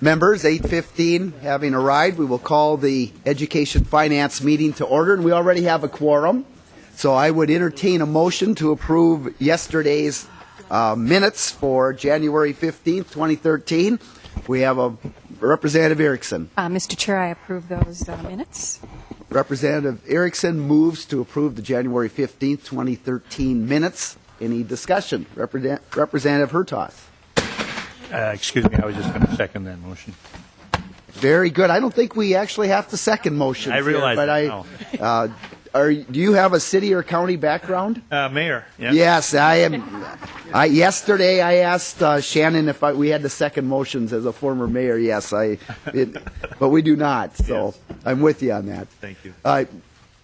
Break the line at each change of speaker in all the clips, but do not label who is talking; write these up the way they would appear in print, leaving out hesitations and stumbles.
Members, 8:15 having arrived, we will call the Education Finance meeting to order, and we already have a quorum. So I would entertain a motion to approve yesterday's minutes for January 15th, 2013. We have a Representative Erickson.
Mr. Chair, I approve those minutes.
Representative Erickson moves to approve the January 15th, 2013 minutes. Any discussion? Representative Hertaus.
Excuse me, I was just going to second that motion.
Very good. I don't think we actually have to second motions.
I realize
here, but
that.
do you have a city or county background?
Mayor. Yes.
Yes, I am. Yesterday I asked Shannon if we had the second motions as a former mayor. Yes, but we do not. So
Yes.
I'm with you on that.
Thank you.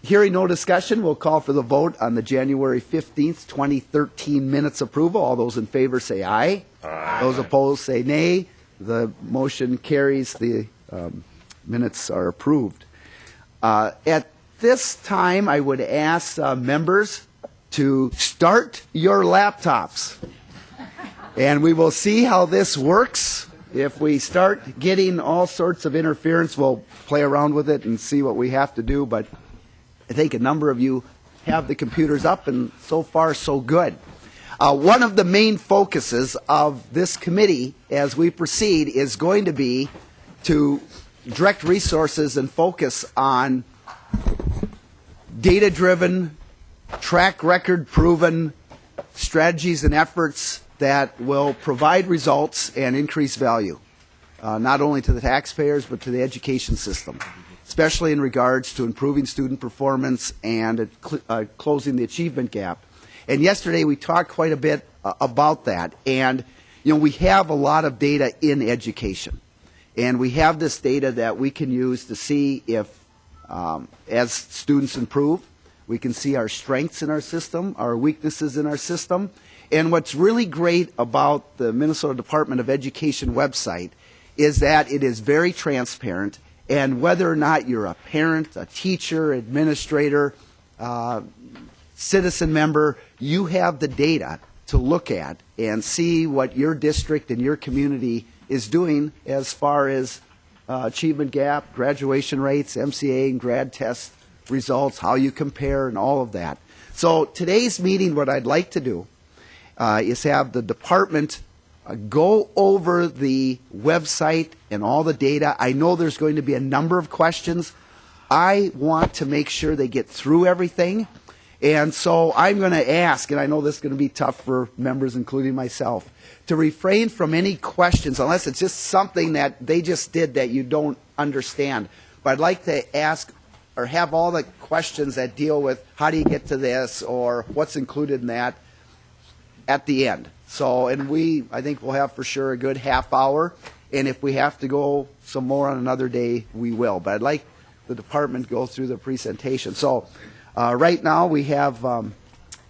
Hearing no discussion, we'll call for the vote on the January 15th, 2013 minutes approval. All those in favor say aye. Aye. Those opposed say nay. The motion carries. The minutes are approved. At this time, I would ask members to start your laptops. And we will see how this works. If we start getting all sorts of interference, we'll play around with it and see what we have to do. But I think a number of you have the computers up, and so far, so good. One of the main focuses of this committee as we proceed is going to be to direct resources and focus on data-driven, track record-proven strategies and efforts that will provide results and increase value, not only to the taxpayers but to the education system, especially in regards to improving student performance and closing the achievement gap. And yesterday we talked quite a bit about that. And, we have a lot of data in education. And we have this data that we can use to see if, as students improve, we can see our strengths in our system, our weaknesses in our system. And what's really great about the Minnesota Department of Education website is that it is very transparent. And whether or not you're a parent, a teacher, administrator, citizen member, you have the data to look at and see what your district and your community is doing as far as achievement gap, graduation rates, MCA and grad test results, how you compare, and all of that. So today's meeting, what I'd like to do is have the department go over the website and all the data. I know there's going to be a number of questions. I want to make sure they get through everything. And so I'm going to ask, and I know this is going to be tough for members, including myself, to refrain from any questions unless it's just something that they just did that you don't understand. But I'd like to ask or have all the questions that deal with how do you get to this or what's included in that at the end. So, and I think we'll have for sure a good half hour. And if we have to go some more on another day, we will. But I'd like the department to go through the presentation. So right now we have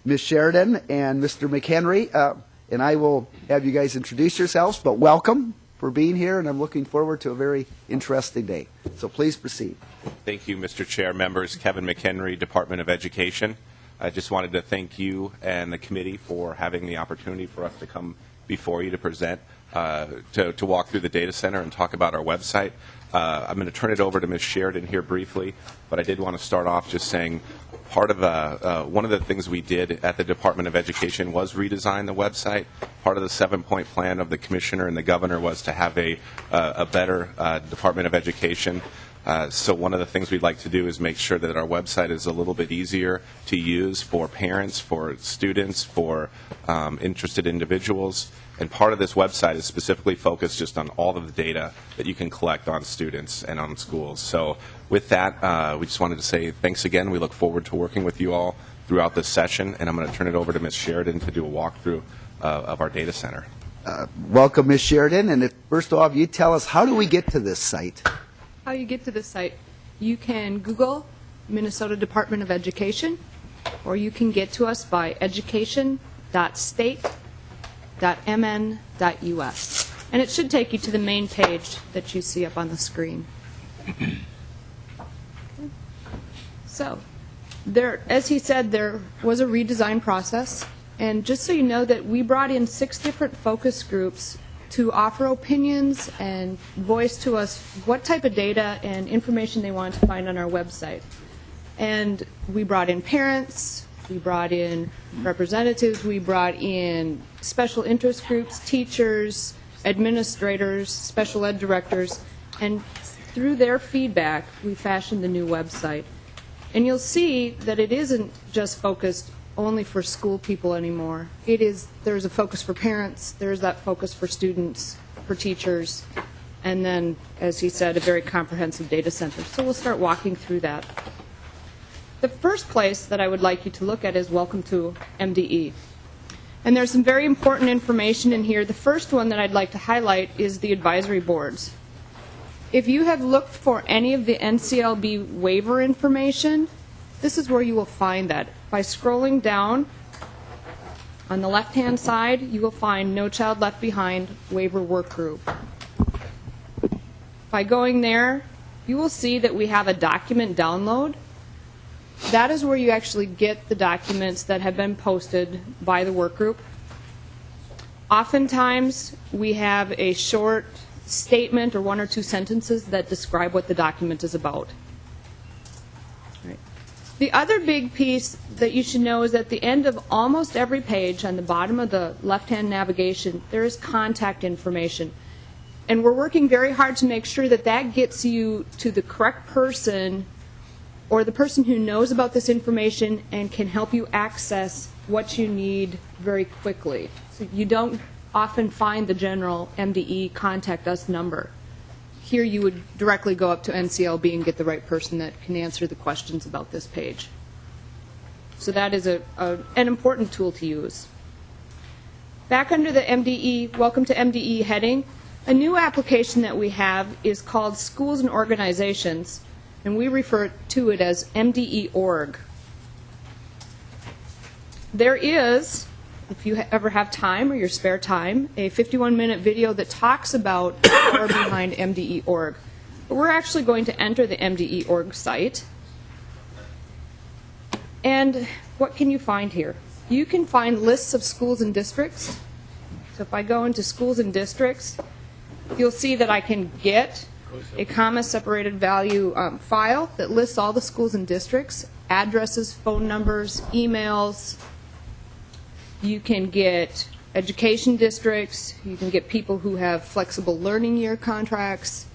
Ms. Sheridan and Mr. McHenry. And I will have you guys introduce yourselves. But welcome for being here. And I'm looking forward to a very interesting day. So please proceed.
Thank you, Mr. Chair. Members, Kevin McHenry, Department of Education. I just wanted to thank you and the committee for having the opportunity for us to come before you to present, to walk through the data center and talk about our website. I'm going to turn it over to Ms. Sheridan here briefly, but I did want to start off just saying part of one of the things we did at the Department of Education was redesign the website. Part of the 7-point plan of the commissioner and the governor was to have a better Department of Education. So one of the things we'd like to do is make sure that our website is a little bit easier to use for parents, for students, for interested individuals. And part of this website is specifically focused just on all of the data that you can collect on students and on schools. So with that, we just wanted to say thanks again. We look forward to working with you all throughout this session, and I'm going to turn it over to Ms. Sheridan to do a walkthrough of our data center.
Welcome, Ms. Sheridan. And first off, you tell us, how do we get to this site?
How you get to this site, you can Google Minnesota Department of Education, or you can get to us by education.state.mn.us. And it should take you to the main page that you see up on the screen. So, as he said, there was a redesign process. And just so you know that we brought in 6 different focus groups to offer opinions and voice to us what type of data and information they wanted to find on our website. And we brought in parents, we brought in representatives, we brought in special interest groups, teachers, administrators, special ed directors, and through their feedback, we fashioned the new website. And you'll see that it isn't just focused only for school people anymore. There's a focus for parents, there's that focus for students, for teachers, and then, as he said, a very comprehensive data center. So we'll start walking through that. The first place that I would like you to look at is Welcome to MDE. And there's some very important information in here. The first one that I'd like to highlight is the advisory boards. If you have looked for any of the NCLB waiver information, this is where you will find that. By scrolling down, on the left-hand side, you will find No Child Left Behind Waiver Work Group. By going there, you will see that we have a document download. That is where you actually get the documents that have been posted by the work group. Oftentimes, we have a short statement or 1 or 2 sentences that describe what the document is about. The other big piece that you should know is at the end of almost every page, on the bottom of the left-hand navigation, there is contact information. And we're working very hard to make sure that that gets you to the correct person or the person who knows about this information and can help you access what you need very quickly. So you don't often find the general MDE contact us number. Here you would directly go up to NCLB and get the right person that can answer the questions about this page. So that is an important tool to use. Back under the MDE, Welcome to MDE heading, a new application that we have is called Schools and Organizations, and we refer to it as MDE.org. There is, if you ever have time or your spare time, a 51-minute video that talks about or behind MDE.org. But we're actually going to enter the MDE.org site. And what can you find here? You can find lists of schools and districts. So if I go into schools and districts, you'll see that I can get a comma-separated value file that lists all the schools and districts, addresses, phone numbers, emails. You can get education districts. You can get people who have flexible learning year contracts.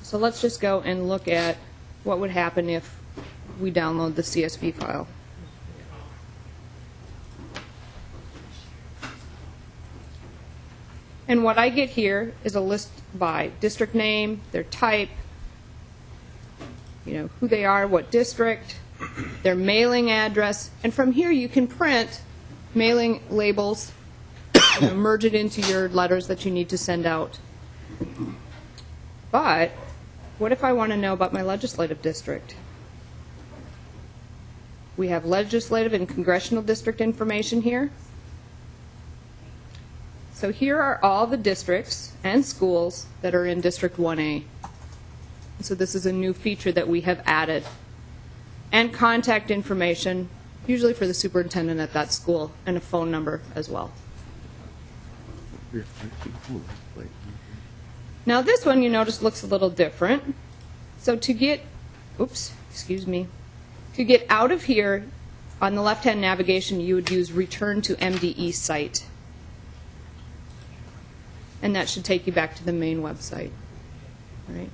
So let's just go and look at what would happen if we download the CSV file. And what I get here is a list by district name, their type, who they are, what district, their mailing address, and from here you can print mailing labels, merge it into your letters that you need to send out. But what if I want to know about my legislative district? We have legislative and congressional district information here. So here are all the districts and schools that are in District 1A. So this is a new feature that we have added. And contact information, usually for the superintendent at that school, and a phone number as well. Now this one, you notice, looks a little different. So to get out of here, on the left-hand navigation, you would use Return to MDE Site. And that should take you back to the main website. right?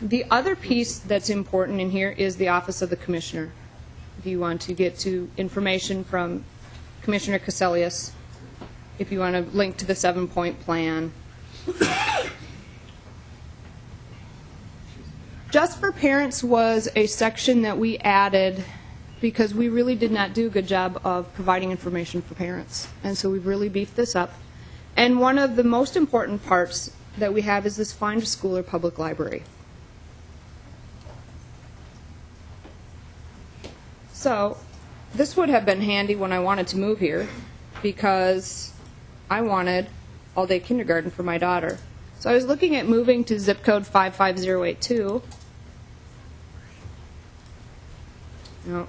The other piece that's important in here is the Office of the Commissioner. If you want to get to information from Commissioner Caselius, if you want to link to the 7-point plan. Just for Parents was a section that we added because we really did not do a good job of providing information for parents. And so we've really beefed this up. And one of the most important parts that we have is this find a school or public library. So this would have been handy when I wanted to move here because I wanted all-day kindergarten for my daughter. So I was looking at moving to zip code 55082. No.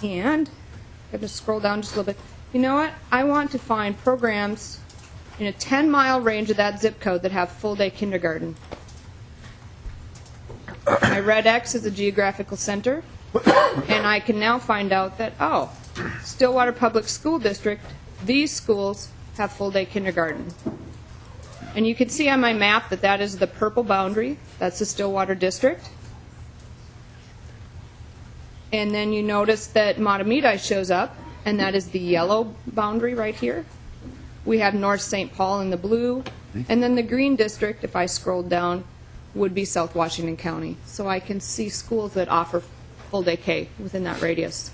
And I'm going to scroll down just a little bit. You know what? I want to find programs in a 10-mile range of that zip code that have full-day kindergarten. My red X is a geographical center, and I can now find out that, oh, Stillwater Public School District, these schools have full-day kindergarten. And you can see on my map that that is the purple boundary. That's the Stillwater District. And then you notice that Matamidi shows up, and that is the yellow boundary right here. We have North St. Paul in the blue, and then the green district, if I scrolled down, would be South Washington County. So I can see schools that offer full-day K within that radius.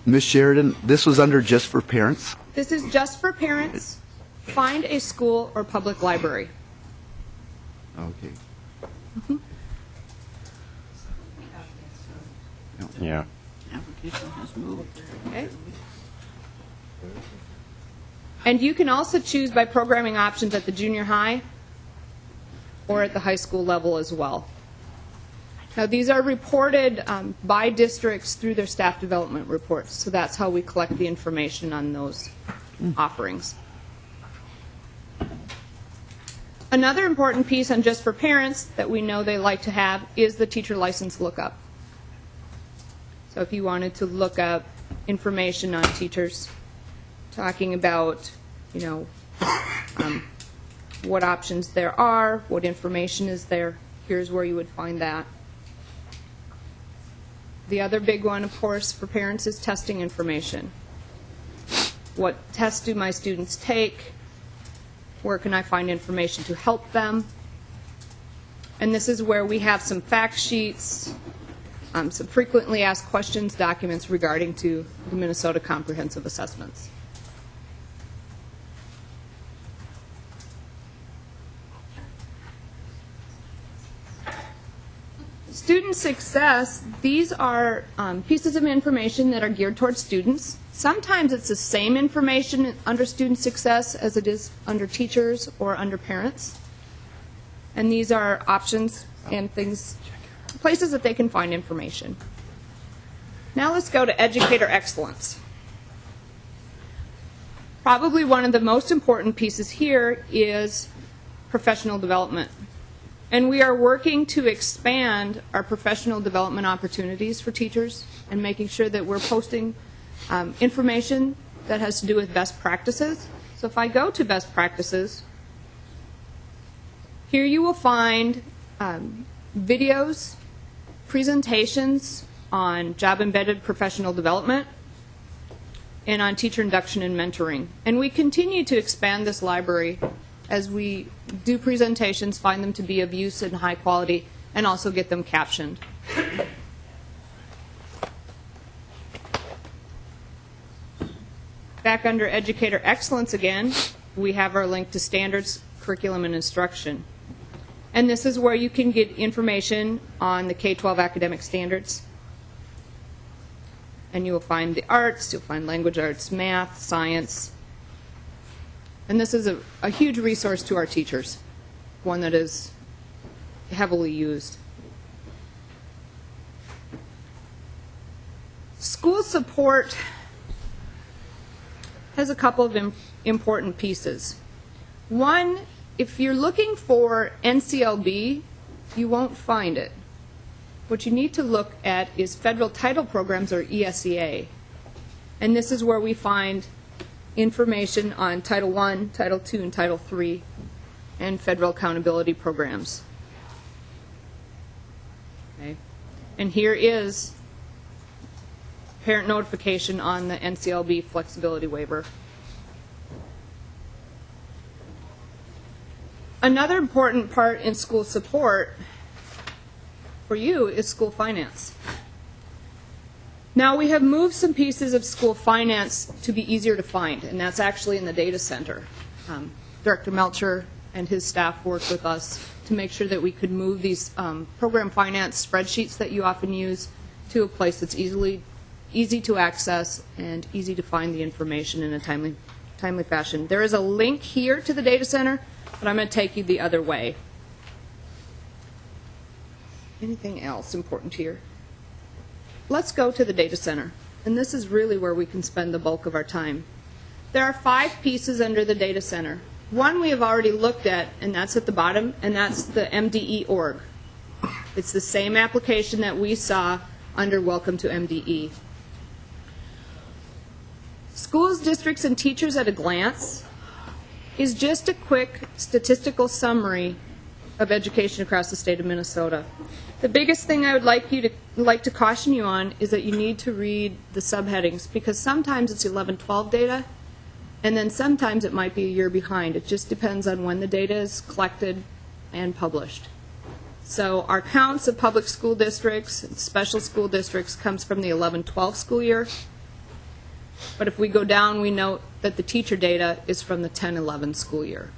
Ms. Sheridan, this was under just for parents?
This is just for parents. Find a school or public library.
Okay.
Yeah.
Okay. And you can also choose by programming options at the junior high or at the high school level as well. Now, these are reported by districts through their staff development reports, so that's how we collect the information on those offerings. Another important piece on Just for Parents that we know they like to have is the teacher license lookup. So if you wanted to look up information on teachers, talking about, you know, what options there are, what information is there, here's where you would find that. The other big one, of course, for parents is testing information. What tests do my students take? Where can I find information to help them? And this is where we have some fact sheets, some frequently asked questions documents regarding to the Minnesota Comprehensive Assessments. Student success, these are pieces of information that are geared towards students. Sometimes it's the same information under student success as it is under teachers or under parents. And these are options and things, places that they can find information. Now let's go to educator excellence. Probably one of the most important pieces here is professional development. And we are working to expand our professional development opportunities for teachers and making sure that we're posting information that has to do with best practices. So if I go to best practices, here you will find videos, presentations on job-embedded professional development, and on teacher induction and mentoring. And we continue to expand this library as we do presentations, find them to be of use and high quality, and also get them captioned. Back under Educator Excellence again, we have our link to Standards, Curriculum, and Instruction. And this is where you can get information on the K-12 academic standards. And you will find the arts, you'll find language arts, math, science. And this is a huge resource to our teachers, one that is heavily used. School support has a couple of important pieces. One, if you're looking for NCLB, you won't find it. What you need to look at is federal title programs, or ESEA. And this is where we find information on Title I, Title II, and Title III, and federal accountability programs. Okay. And here is parent notification on the NCLB flexibility waiver. Another important part in school support for you is school finance. Now we have moved some pieces of school finance to be easier to find, and that's actually in the data center. Director Melcher and his staff worked with us to make sure that we could move these program finance spreadsheets that you often use to a place that's easy to access and easy to find the information in a timely fashion. There is a link here to the data center, but I'm going to take you the other way. Anything else important here? Let's go to the data center, and this is really where we can spend the bulk of our time. There are 5 pieces under the data center. One we have already looked at, and that's at the bottom, and that's the MDE org. It's the same application that we saw under Welcome to MDE. Schools, districts, and teachers at a glance is just a quick statistical summary of education across the state of Minnesota. The biggest thing I would like to caution you on is that you need to read the subheadings, because sometimes it's 11-12 data, and then sometimes it might be a year behind. It just depends on when the data is collected and published. So our counts of public school districts and special school districts comes from the 11-12 school year. But if we go down, we note that the teacher data is from the 10-11 school year.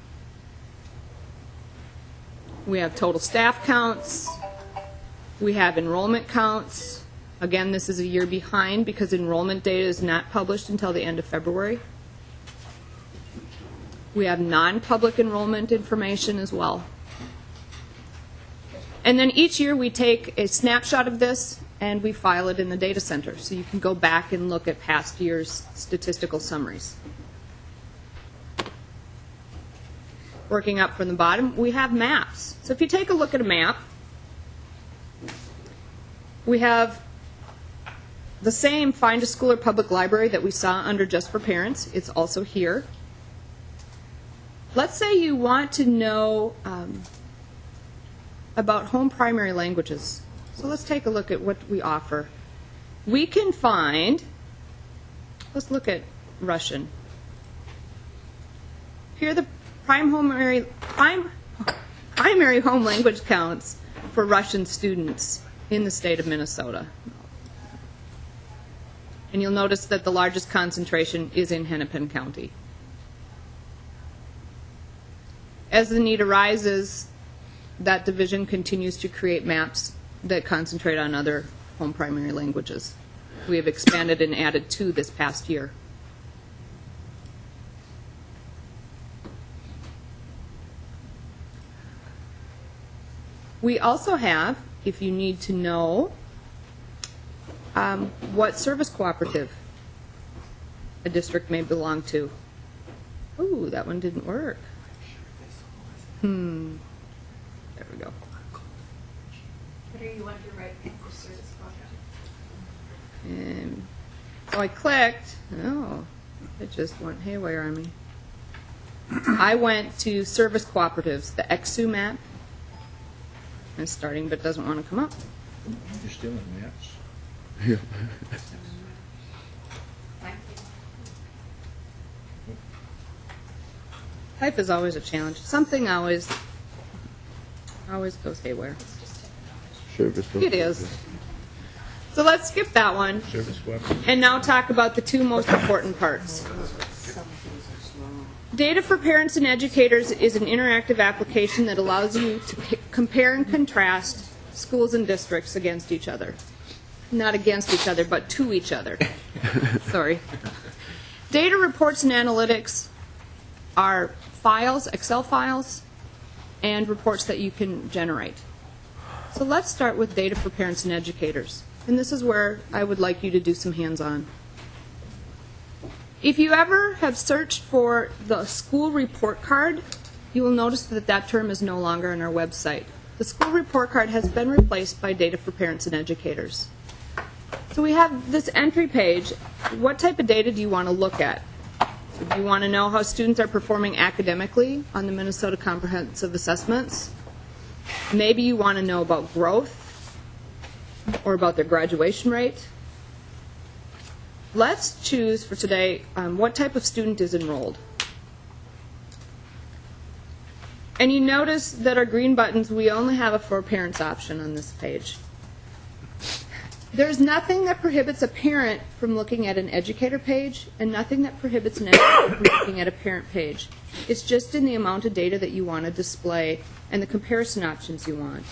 We have total staff counts. We have enrollment counts. Again, this is a year behind because enrollment data is not published until the end of February. We have non-public enrollment information as well. And then each year we take a snapshot of this and we file it in the data center. So you can go back and look at past years' statistical summaries. Working up from the bottom, we have maps. So if you take a look at a map, we have the same Find a School or Public Library that we saw under Just for Parents. It's also here. Let's say you want to know about home primary languages. So let's take a look at what we offer. We can find, let's look at Russian. Here are the primary home language counts for Russian students in the state of Minnesota. And you'll notice that the largest concentration is in Hennepin County. As the need arises, that division continues to create maps that concentrate on other home primary languages. We have expanded and added 2 this past year. We also have, if you need to know, what service cooperative a district may belong to. Ooh, that one didn't work. There we go.
What do you want to write for service cooperative?
And so I clicked. Oh, it just went haywire on me. I went to service cooperatives, the XSU map. It's starting, but doesn't want to come up.
You're still in maps.
Type is always a challenge. Something always goes haywire. It is. So let's skip that one.
Service cooperative.
And now talk about the 2 most important parts. Data for Parents and Educators is an interactive application that allows you to compare and contrast schools and districts against each other. Not against each other, but to each other. Sorry. Data reports and analytics are files, Excel files, and reports that you can generate. So let's start with Data for Parents and Educators. And this is where I would like you to do some hands-on. If you ever have searched for the school report card, you will notice that that term is no longer on our website. The school report card has been replaced by Data for Parents and Educators. So we have this entry page. What type of data do you want to look at? You want to know how students are performing academically on the Minnesota Comprehensive Assessments. Maybe you want to know about growth or about their graduation rate. Let's choose for today what type of student is enrolled. And you notice that our green buttons, we only have a for parents option on this page. There's nothing that prohibits a parent from looking at an educator page and nothing that prohibits an educator from looking at a parent page. It's just in the amount of data that you want to display and the comparison options you want.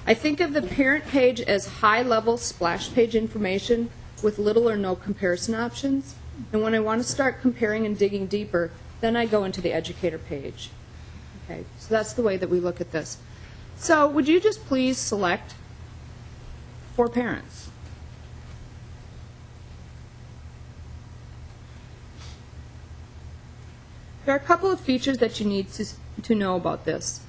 I think of the parent page as high-level splash page information with little or no comparison options. And when I want to start comparing and digging deeper, then I go into the educator page. Okay, so that's the way that we look at this. So would you just please select for parents? There are a couple of features that you need to know about this.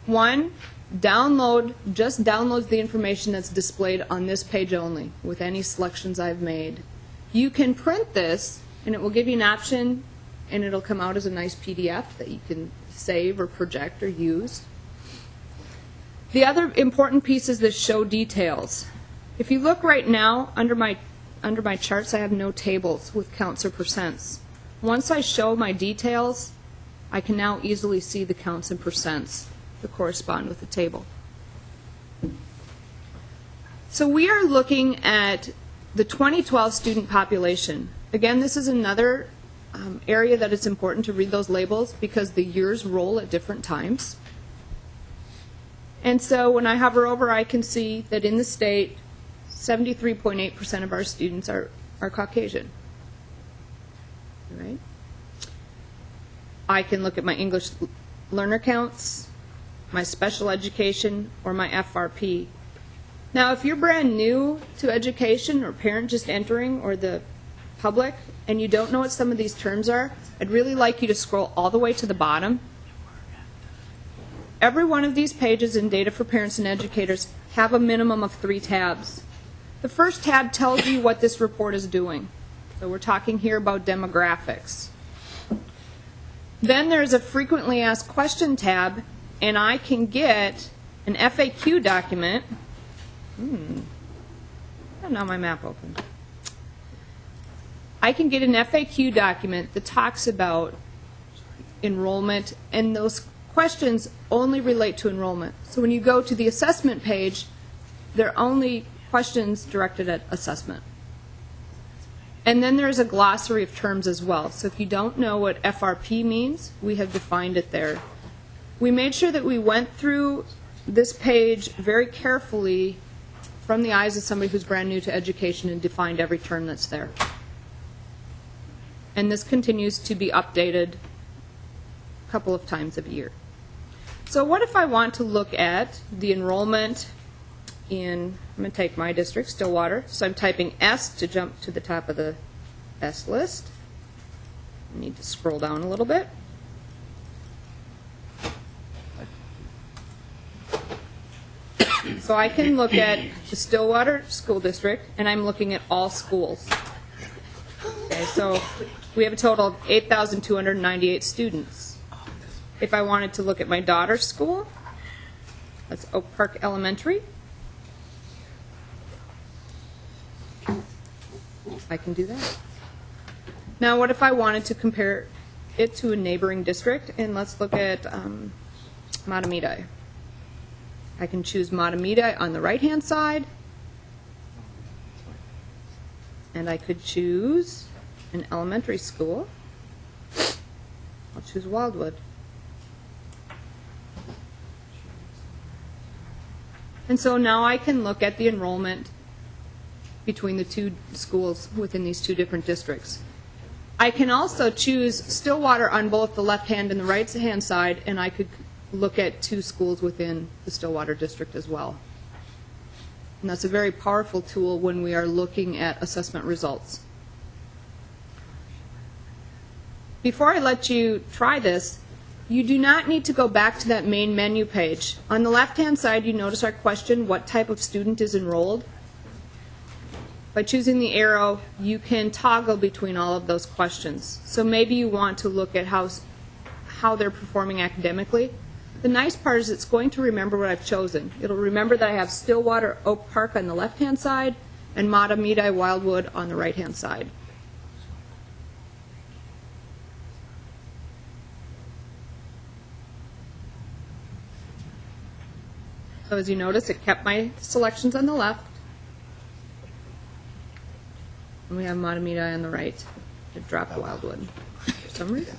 One, just downloads the information that's displayed on this page only with any selections I've made. You can print this and it will give you an option and it'll come out as a nice PDF that you can save or project or use. The other important piece is the show details. If you look right now under my charts, I have no tables with counts or percents. Once I show my details, I can now easily see the counts and percents that correspond with the table. So we are looking at the 2012 student population. Again, this is another area that it's important to read those labels because the years roll at different times. And so when I hover over, I can see that in the state, 73.8% of our students are Caucasian. Right? I can look at my English learner counts, my special education, or my FRP. Now, if you're brand new to education or parent just entering or the public and you don't know what some of these terms are, I'd really like you to scroll all the way to the bottom. Every one of these pages in Data for Parents and Educators have a minimum of 3 tabs. The first tab tells you what this report is doing. So we're talking here about demographics. Then there's a frequently asked question tab, and I can get an FAQ document. Now my map open. I can get an FAQ document that talks about enrollment, and those questions only relate to enrollment. So when you go to the assessment page, they're only questions directed at assessment. And then there's a glossary of terms as well. So if you don't know what FRP means, we have defined it there. We made sure that we went through this page very carefully from the eyes of somebody who's brand new to education and defined every term that's there. And this continues to be updated a couple of times a year. So what if I want to look at the enrollment in, I'm going to take my district, Stillwater. So I'm typing S to jump to the top of the S list. I need to scroll down a little bit. So I can look at the Stillwater School District, and I'm looking at all schools. Okay, so we have a total of 8,298 students. If I wanted to look at my daughter's school, that's Oak Park Elementary. I can do that. Now, what if I wanted to compare it to a neighboring district? And let's look at Matamidi. I can choose Matamidi on the right-hand side. And I could choose an elementary school. I'll choose Wildwood. And so now I can look at the enrollment between the two schools within these two different districts. I can also choose Stillwater on both the left-hand and the right-hand side, and I could look at 2 schools within the Stillwater district as well. And that's a very powerful tool when we are looking at assessment results. Before I let you try this, you do not need to go back to that main menu page. On the left-hand side, you notice our question, what type of student is enrolled? by choosing the arrow, you can toggle between all of those questions. So maybe you want to look at how they're performing academically. The nice part is it's going to remember what I've chosen. It'll remember that I have Stillwater Oak Park on the left-hand side and Matamidi Wildwood on the right-hand side. So as you notice, it kept my selections on the left. And we have Matamidi on the right. It dropped Wildwood for some reason.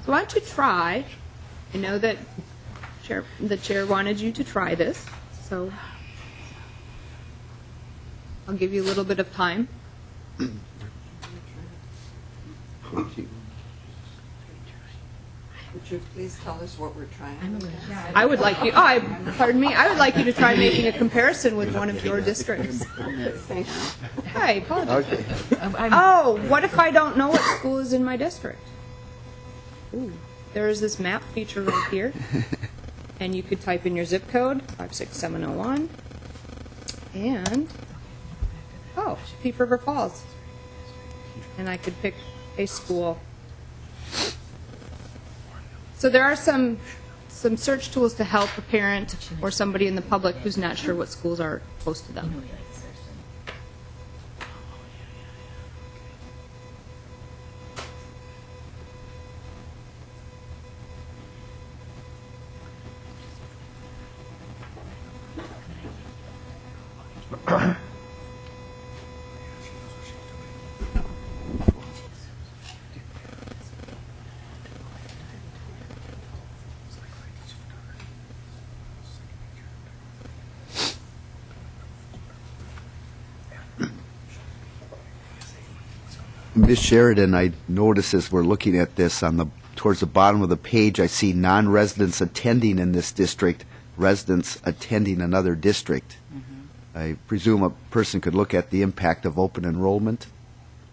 So why don't you try? I know that the chair wanted you to try this, so I'll give you a little bit of time.
Would you please tell us what we're trying?
I would like you, pardon me, I would like you to try making a comparison with one of your districts.
Thank you.
Hi, apologize. Oh, what if I don't know what school is in my district? Ooh, there is this map feature right here, and you could type in your zip code, 56701, and, oh, Peace River Falls. And I could pick a school. So there are some search tools to help a parent or somebody in the public who's not sure what schools are close to them.
Ms. Sheridan, I notice as we're looking at this towards the bottom of the page, I see non-residents attending in this district, residents attending another district. I presume a person could look at the impact of open enrollment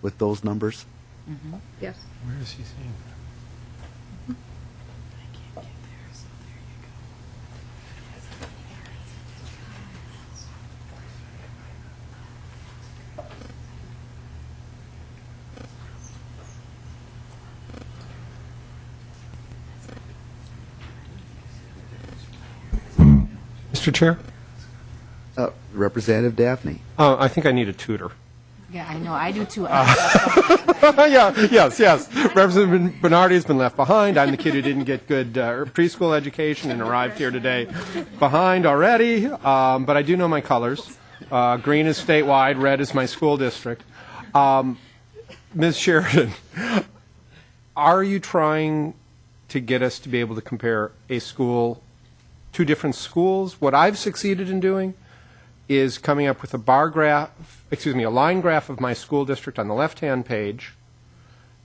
with those numbers?
Yes.
Where is he seeing that? Mr. Chair?
Representative Daphne.
I think I need a tutor.
Yeah, I know. I do too.
Yes. Representative Bernardi has been left behind. I'm the kid who didn't get good preschool education and arrived here today behind already. But I do know my colors. Green is statewide. Red is my school district. Ms. Sheridan, are you trying to get us to be able to compare two different schools? What I've succeeded in doing is coming up with a line graph of my school district on the left-hand page,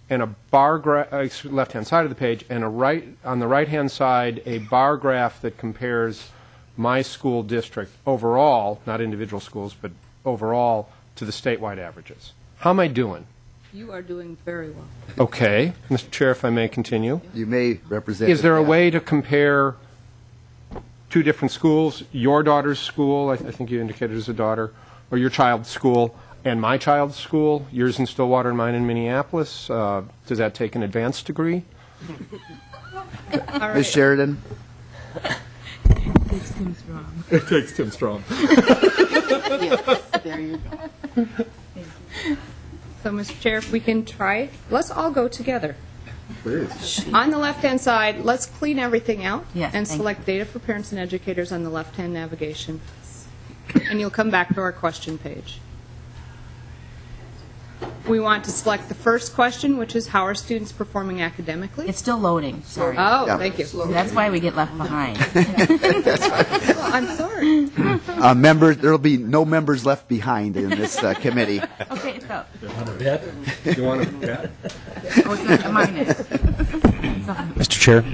and a bar graph, left-hand side of the page, and on the right-hand side, a bar graph that compares my school district overall, not individual schools, but overall, to the statewide averages. How am I doing?
You are doing very well.
Okay. Mr. Chair, if I may continue.
You may, Representative.
Is there a
Daphne.
way to compare two different schools, your daughter's school, I think you indicated as a daughter, or your child's school, and my child's school, yours in Stillwater and mine in Minneapolis? Does that take an advanced degree?
All right.
Ms. Sheridan.
It takes Tim Strong.
Yes, there you go.
So, Mr. Chair, if we can try, let's all go together. On the left-hand side, let's clean everything out
Yes,
and
thank
select data for parents and educators on the left-hand navigation. And you'll come back to our question page. We want to select the first question, which is how are students performing academically?
It's still loading. Sorry.
Oh,
Yeah.
thank you.
That's why we get left behind.
Well, I'm sorry.
Members, there will be no members left behind in this committee.
Okay, so
You want to bet?
it's a minus.
Mr. Chair.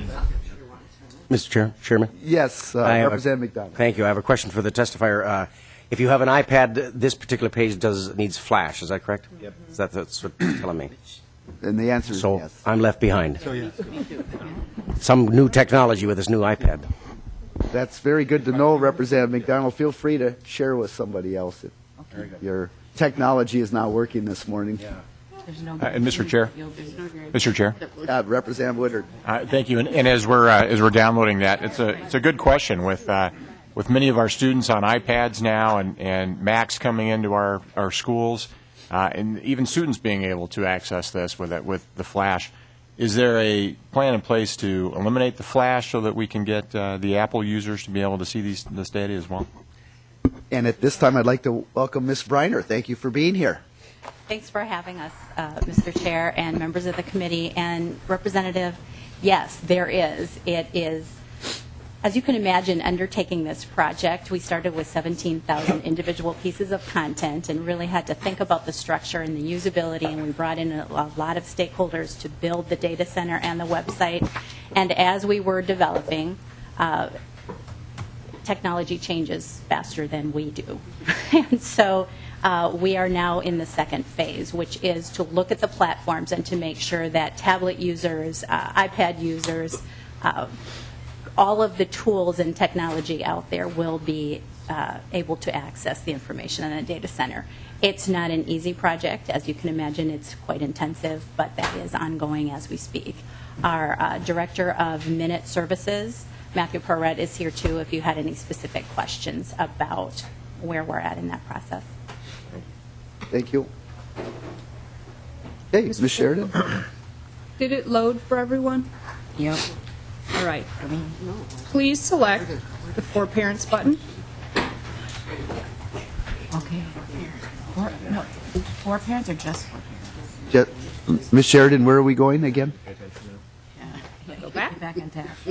Mr. Chair, Chairman.
Yes,
I have
Representative McDonald.
Thank you. I have a question for the testifier. If you have an iPad, this particular page needs flash. Is that correct? Yep. That's what you're telling me.
And the answer is
So
yes.
I'm left behind. Some new technology with this new iPad.
That's very good to know, Representative McDonald. Feel free to share with somebody else. Your technology is not working this morning.
There's no.
And Mr. Chair, Mr. Chair,
Representative Woodard.
thank you. And as we're downloading that, it's a good question with many of our students on iPads now and Macs coming into our schools, and even students being able to access this with the Flash. Is there a plan in place to eliminate the Flash so that we can get the Apple users to be able to see this data as well?
And at this time, I'd like to welcome Ms. Briner. Thank you for being here.
Thanks for having us, Mr. Chair and members of the committee. And Representative, yes, there is. It is, as you can imagine, undertaking this project. We started with 17,000 individual pieces of content and really had to think about the structure and the usability, and we brought in a lot of stakeholders to build the data center and the website. And as we were developing, technology changes faster than we do. And so we are now in the second phase, which is to look at the platforms and to make sure that tablet users, iPad users, all of the tools and technology out there will be able to access the information in a data center. It's not an easy project. As you can imagine, it's quite intensive, but that is ongoing as we speak. Our Director of Minute Services, Matthew Perret, is here too if you had any specific questions about where we're at in that process.
Thank you. Hey, Ms. Sheridan.
Did it load for everyone?
Yep.
All right. Please select the For Parents button.
Okay. Four parents or just four parents?
Ms. Sheridan, where are we going again?
Go back.
Back on task.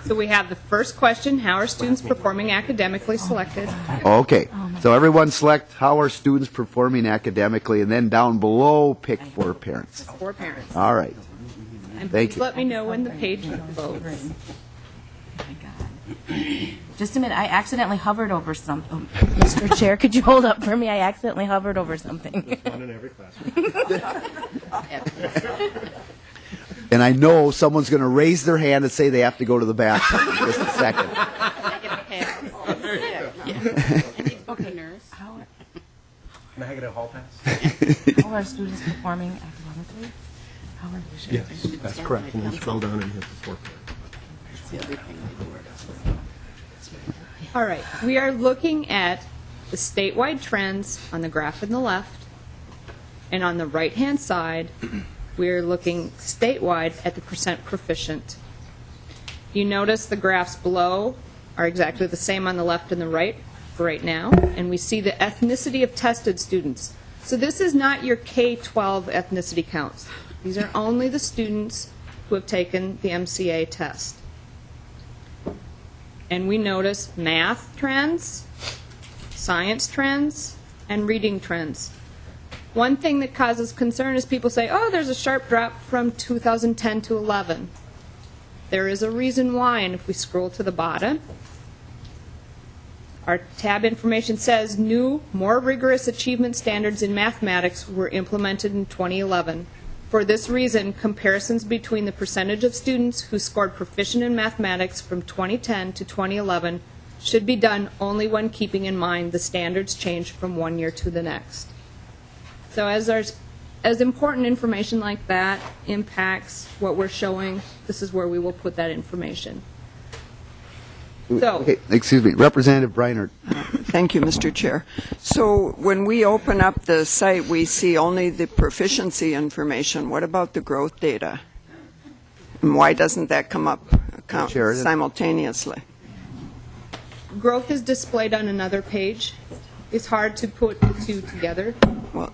So we have the first question, how are students performing academically, selected.
Okay, so everyone select how are students performing academically, and then down below, pick For Parents.
For Parents.
All right.
And
Thank
please
you.
let me know when the page loads.
Oh my God. Just a minute, I accidentally hovered over something. Mr. Chair, could you hold up for me? I accidentally hovered over something.
One in every classroom.
And I know someone's going to raise their hand and say they have to go to the bathroom in just a second.
Okay, nurse. How
Can I get a hall pass?
are students performing academically? How are
Yes, that's correct. And then scroll down and hit the For Parents.
All right, we are looking at the statewide trends on the graph on the left, and on the right-hand side, we are looking statewide at the percent proficient. You notice the graphs below are exactly the same on the left and the right for right now, and we see the ethnicity of tested students. So this is not your K-12 ethnicity counts. These are only the students who have taken the MCA test. And we notice math trends, science trends, and reading trends. One thing that causes concern is people say, oh, there's a sharp drop from 2010 to 11. There is a reason why, and if we scroll to the bottom, our tab information says new, more rigorous achievement standards in mathematics were implemented in 2011. For this reason, comparisons between the percentage of students who scored proficient in mathematics from 2010 to 2011 should be done only when keeping in mind the standards changed from one year to the next. So as important information like that impacts what we're showing, this is where we will put that information. So,
Okay, excuse me, Representative Briner.
Thank you, Mr. Chair. So when we open up the site, we see only the proficiency information. What about the growth data? And why doesn't that come up
Sheridan.
simultaneously?
growth is displayed on another page. It's hard to put the two together.
Well,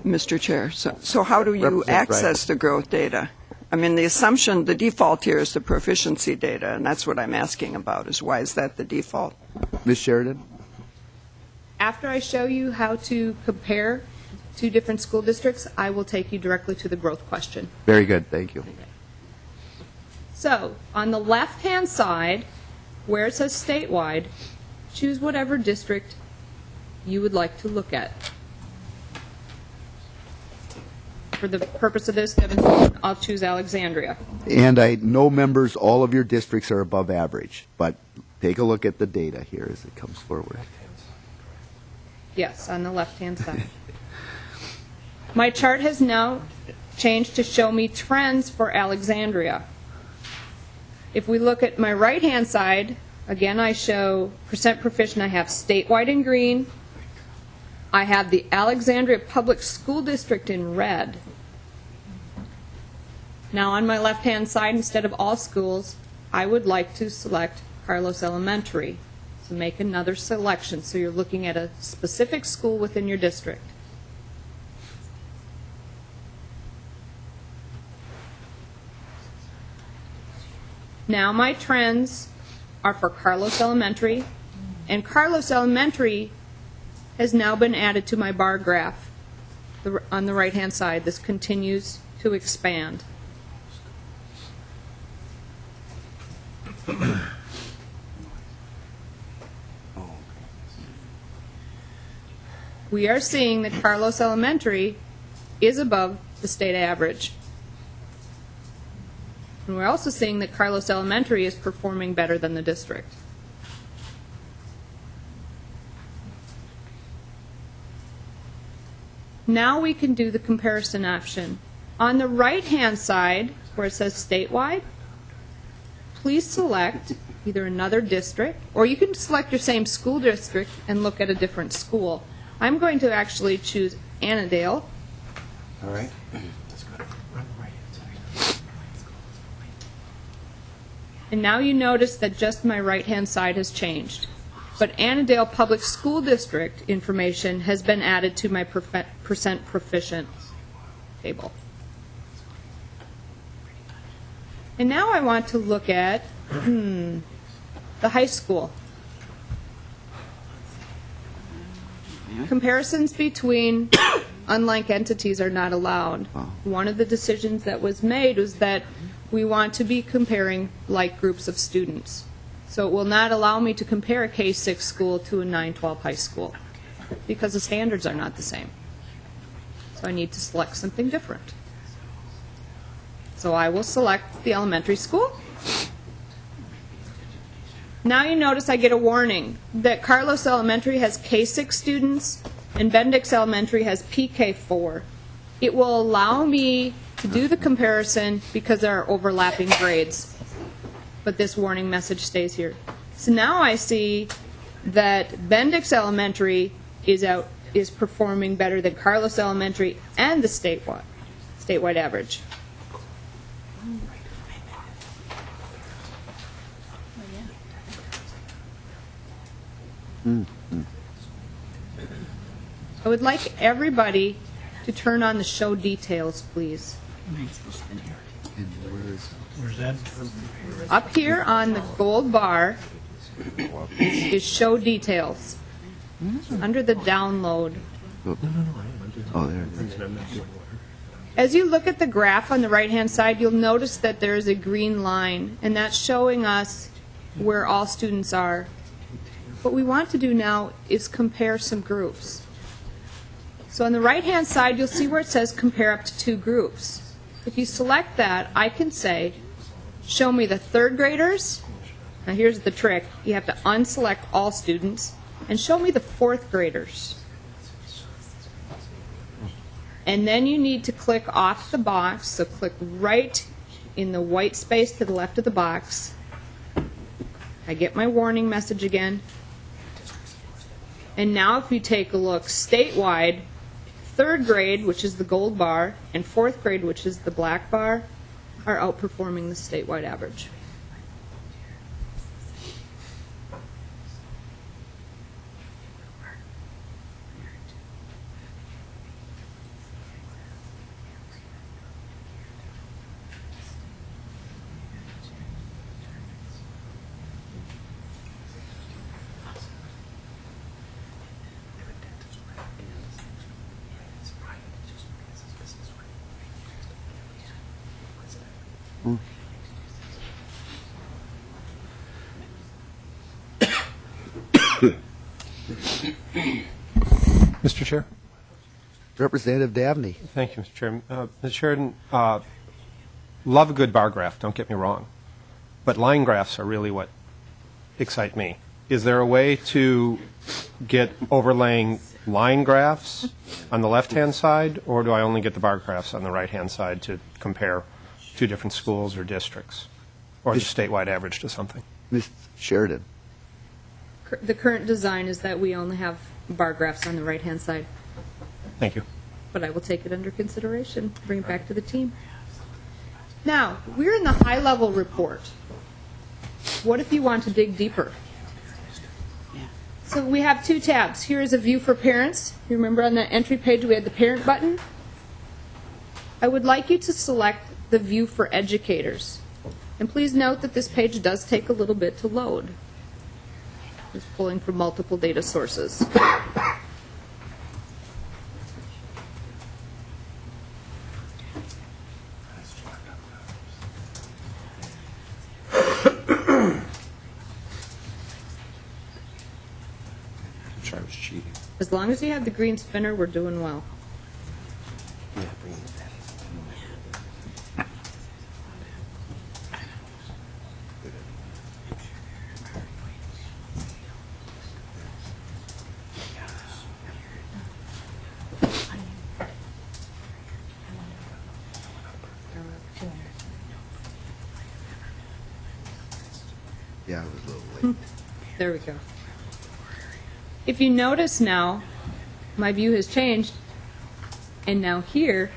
Mr. Chair, so how do you
Representative
access the growth data? I mean, the assumption, the default here is the proficiency data, and that's what I'm asking about, is why is that the default?
Ms. Sheridan?
After I show you how to compare two different school districts, I will take you directly to the growth question.
Very good, thank you.
So, on the left-hand side, where it says statewide, choose whatever district you would like to look at. For the purpose of this demonstration, I'll choose Alexandria.
And I know, members, all of your districts are above average, but take a look at the data here as it comes forward.
Yes, on the left-hand side. My chart has now changed to show me trends for Alexandria. If we look at my right-hand side, again, I show percent proficient. I have statewide in green. I have the Alexandria Public School District in red. Now on my left-hand side, instead of all schools, I would like to select Carlos Elementary. So make another selection. So you're looking at a specific school within your district. Now my trends are for Carlos Elementary, and Carlos Elementary has now been added to my bar graph on the right-hand side. This continues to expand. We are seeing that Carlos Elementary is above the state average. And we're also seeing that Carlos Elementary is performing better than the district. Now we can do the comparison option. On the right-hand side, where it says statewide, please select either another district, or you can select your same school district and look at a different school. I'm going to actually choose Annandale.
All right.
And now you notice that just my right-hand side has changed. But Annandale Public School District information has been added to my percent proficient table. And now I want to look at the high school. Comparisons between unlike entities are not allowed. One of the decisions that was made was that we want to be comparing like groups of students. So it will not allow me to compare a K-6 school to a 9-12 high school because the standards are not the same. So I need to select something different. So I will select the elementary school. Now you notice I get a warning that Carlos Elementary has K-6 students and Bendix Elementary has PK4. It will allow me to do the comparison because there are overlapping grades. But this warning message stays here. So now I see that Bendix Elementary is performing better than Carlos Elementary and the statewide average. I would like everybody to turn on the show details, please.
Where's that?
Up here on the gold bar is show details. Under the download.
Oh, there it is.
As you look at the graph on the right-hand side, you'll notice that there is a green line, and that's showing us where all students are. What we want to do now is compare some groups. So on the right-hand side, you'll see where it says compare up to 2 groups. If you select that, I can say, show me the 3rd graders. Now here's the trick. You have to unselect all students and show me the 4th graders. And then you need to click off the box, so click right in the white space to the left of the box. I get my warning message again. And now if you take a look statewide, 3rd grade, which is the gold bar, and 4th grade, which is the black bar, are outperforming the statewide average.
Mr. Chair.
Representative Dabney.
Thank you, Mr. Chairman. Mr. Sheridan, love a good bar graph, don't get me wrong. But line graphs are really what excite me. Is there a way to get overlaying line graphs on the left-hand side, or do I only get the bar graphs on the right-hand side to compare two different schools or districts, or the statewide average to something?
Ms. Sheridan.
The current design is that we only have bar graphs on the right-hand side,
Thank you.
but I will take it under consideration, bring it back to the team. Now, we're in the high-level report. What if you want to dig deeper? So we have two tabs. Here is a view for parents. You remember on that entry page we had the parent button? I would like you to select the view for educators. And please note that this page does take a little bit to load. It's pulling from multiple data sources.
I was cheating.
As long as you have the green spinner, we're doing well.
Yeah, bring it back.
Yeah, it was a little late.
There we go. If you notice now, my view has changed, and now here,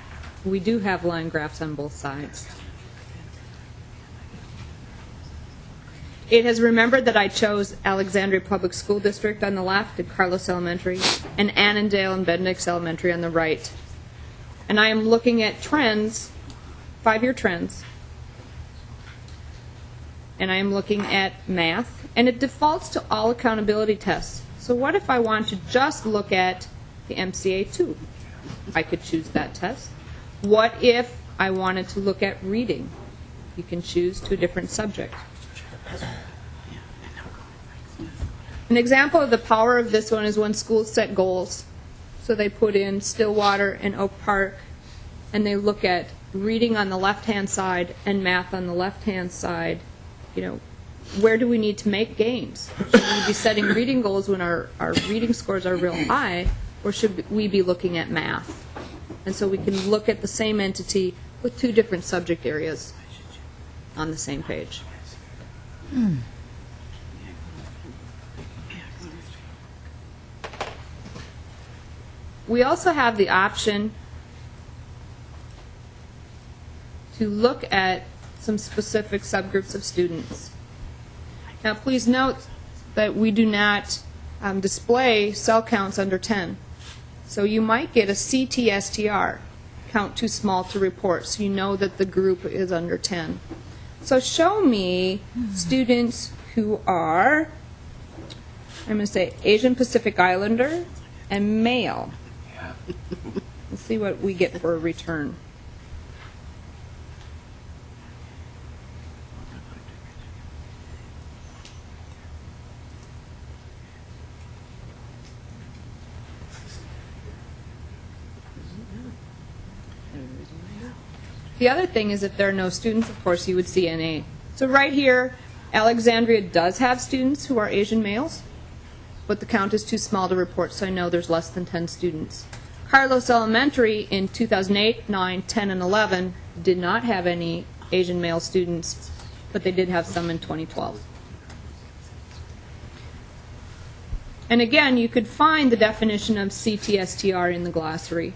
we do have line graphs on both sides. It has remembered that I chose Alexandria Public School District on the left and Carlos Elementary, and Annandale and Bendix Elementary on the right. And I am looking at trends, 5-year trends, and I am looking at math, and it defaults to all accountability tests. So what if I want to just look at the MCA2? I could choose that test. What if I wanted to look at reading? You can choose 2 different subjects. An example of the power of this one is when schools set goals. So they put in Stillwater and Oak Park, and they look at reading on the left-hand side and math on the left-hand side. You know, where do we need to make gains? Should we be setting reading goals when our reading scores are real high, or should we be looking at math? And so we can look at the same entity with 2 different subject areas on the same page. We also have the option to look at some specific subgroups of students. Now, please note that we do not display cell counts under 10. So you might get a CTSTR, count too small to report, so you know that the group is under 10. So show me students who are, I'm going to say Asian Pacific Islander and male. Let's see what we get for a return. The other thing is if there are no students, of course, you would see NA. So right here, Alexandria does have students who are Asian males, but the count is too small to report, so I know there's less than 10 students. Carlos Elementary in 2008, 9, 10, and 11 did not have any Asian male students, but they did have some in 2012. And again, you could find the definition of CTSTR in the glossary.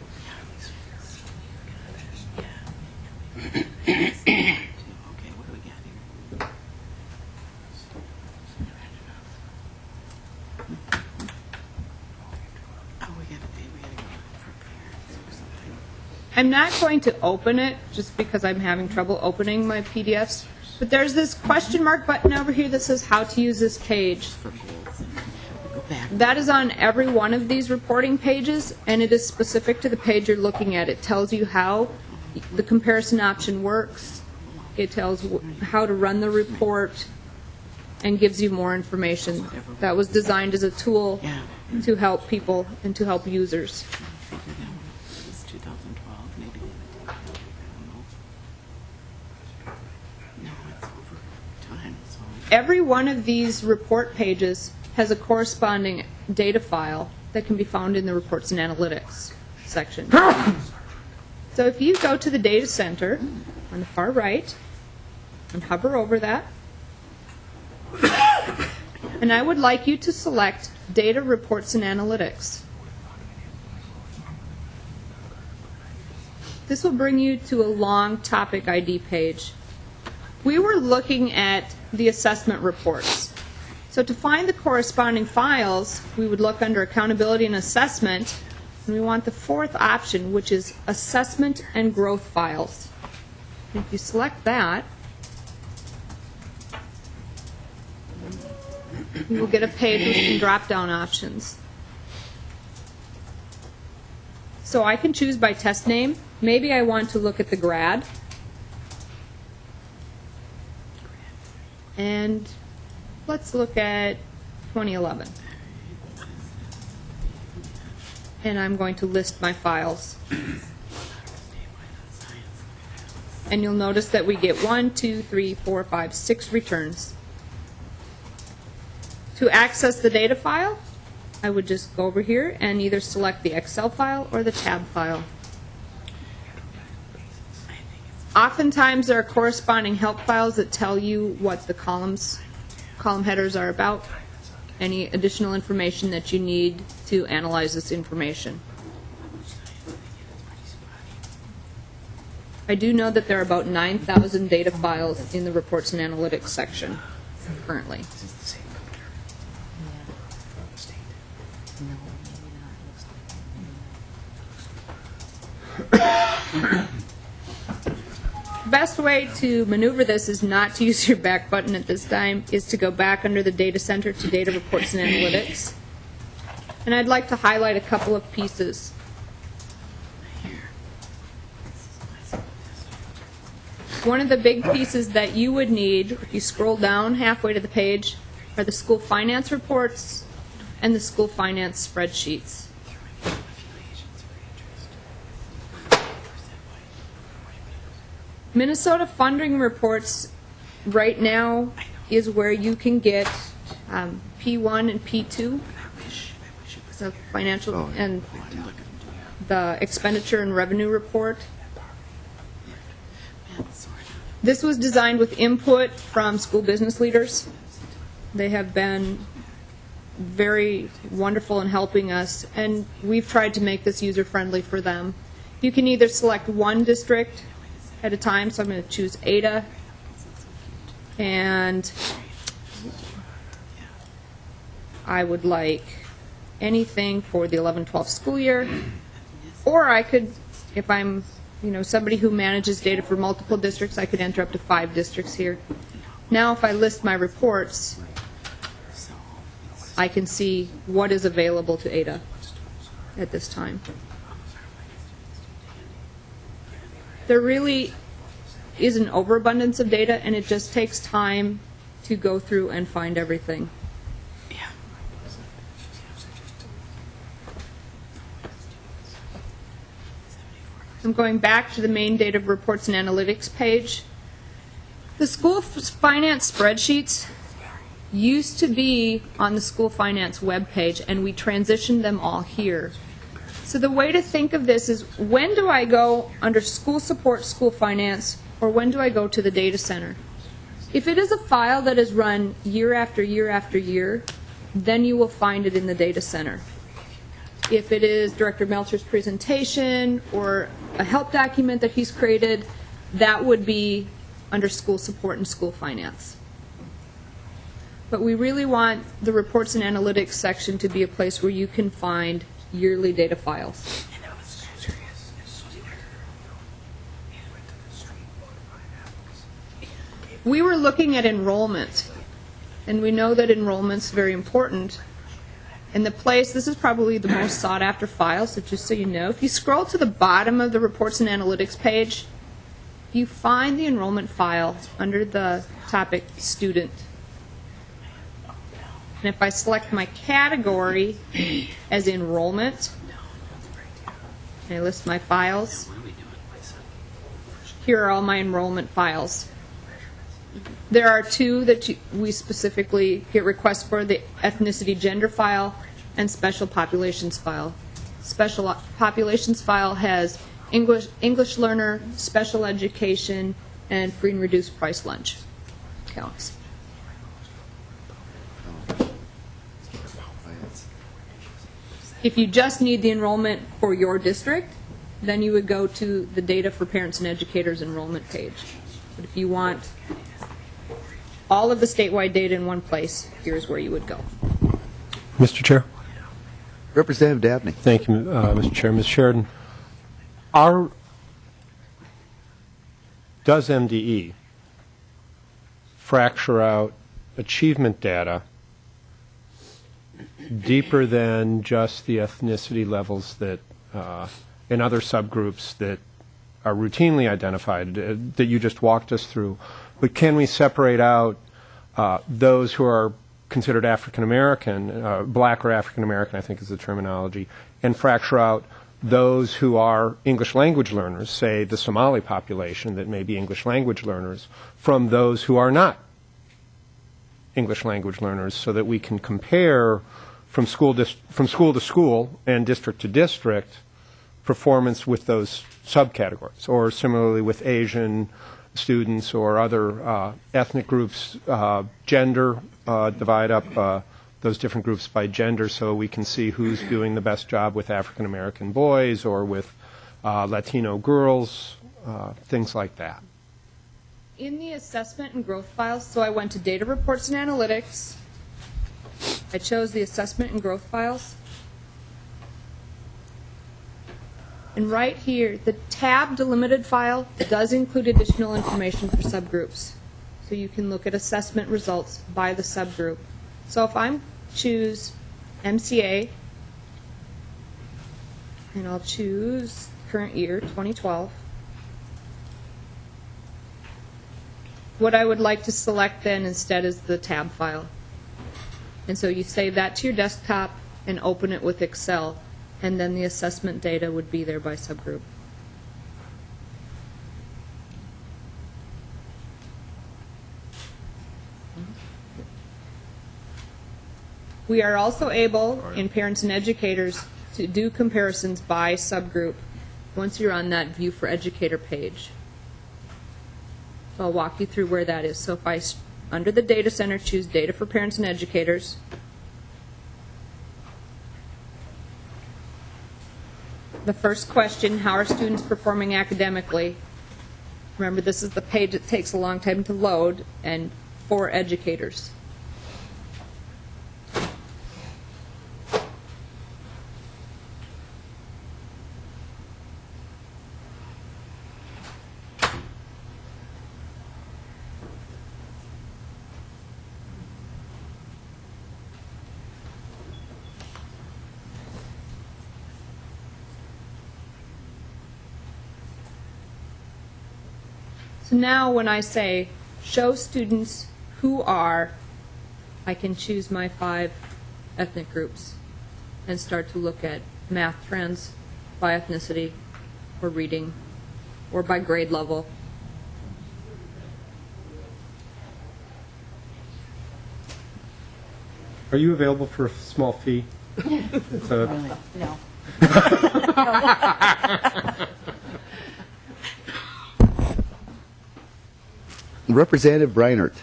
I'm not going to open it just because I'm having trouble opening my PDFs, but there's this question mark button over here that says how to use this page. That is on every one of these reporting pages, and it is specific to the page you're looking at. It tells you how the comparison option works. It tells how to run the report and gives you more information. That was designed as a tool to help people and to help users. Every one of these report pages has a corresponding data file that can be found in the Reports and Analytics section. So if you go to the Data Center on the far right and hover over that, and I would like you to select Data Reports and Analytics. This will bring you to a long topic ID page. We were looking at the assessment reports. So to find the corresponding files, we would look under Accountability and Assessment, and we want the fourth option, which is Assessment and Growth Files. If you select that, you will get a page with some drop-down options. So I can choose by test name. Maybe I want to look at the grad. And let's look at 2011. And I'm going to list my files. And you'll notice that we get 1, 2, 3, 4, 5, 6 returns. To access the data file, I would just go over here and either select the Excel file or the tab file. Oftentimes there are corresponding help files that tell you what the column headers are about, any additional information that you need to analyze this information. I do know that there are about 9,000 data files in the Reports and Analytics section currently. Best way to maneuver this is not to use your back button at this time, is to go back under the Data Center to Data Reports and Analytics. And I'd like to highlight a couple of pieces. One of the big pieces that you would need, if you scroll down halfway to the page, are the school finance reports and the school finance spreadsheets. Minnesota funding reports right now is where you can get P1 and P2, the financial and the expenditure and revenue report. This was designed with input from school business leaders. They have been very wonderful in helping us, and we've tried to make this user-friendly for them. You can either select one district at a time, so I'm going to choose Ada, and I would like anything for the 11-12 school year, or I could, if I'm somebody who manages data for multiple districts, I could enter up to 5 districts here. Now if I list my reports, I can see what is available to Ada at this time. There really is an overabundance of data, and it just takes time to go through and find everything. I'm going back to the main Data Reports and Analytics page. The school finance spreadsheets used to be on the school finance web page, and we transitioned them all here. So the way to think of this is, when do I go under school support, school finance, or when do I go to the data center? If it is a file that is run year after year after year, then you will find it in the data center. If it is Director Melcher's presentation or a help document that he's created, that would be under school support and school finance. But we really want the Reports and Analytics section to be a place where you can find yearly data files. We were looking at enrollment, and we know that enrollment's very important. And the place, this is probably the most sought after file, so just so you know, if you scroll to the bottom of the Reports and Analytics page, you find the enrollment file under the topic Student. And if I select my category as enrollment, and I list my files, here are all my enrollment files. There are 2 that we specifically get requests for, the ethnicity gender file and special populations file. Special populations file has English learner, special education, and free and reduced price lunch counts. If you just need the enrollment for your district, then you would go to the Data for Parents and Educators enrollment page. But if you want all of the statewide data in one place, here's where you would go.
Mr. Chair.
Representative Dabney.
Thank you, Mr. Chair. Ms. Sheridan, does MDE fracture out achievement data deeper than just the ethnicity levels that in other subgroups that are routinely identified that you just walked us through? But can we separate out those who are considered African American, black or African American, I think is the terminology, and fracture out those who are English language learners, say the Somali population that may be English language learners, from those who are not English language learners, so that we can compare from school to school and district to district performance with those subcategories, or similarly with Asian students or other ethnic groups, gender, divide up those different groups by gender so we can see who's doing the best job with African American boys or with Latino girls, things like that.
In the assessment and growth files, so I went to data reports and analytics. I chose the assessment and growth files. And right here, the tab delimited file does include additional information for subgroups. So you can look at assessment results by the subgroup. So if I choose MCA, and I'll choose current year, 2012, what I would like to select then instead is the tab file. And so you save that to your desktop and open it with Excel, and then the assessment data would be there by subgroup. We are also able, in Parents and Educators, to do comparisons by subgroup once you're on that View for Educator page. So I'll walk you through where that is. So if I, under the Data Center, choose Data for Parents and Educators, the first question, how are students performing academically? Remember, this is the page that takes a long time to load, and for educators. So now when I say show students who are, I can choose my 5 ethnic groups and start to look at math trends by ethnicity or reading or by grade level.
Are you available for a small fee?
No.
Representative Breinert.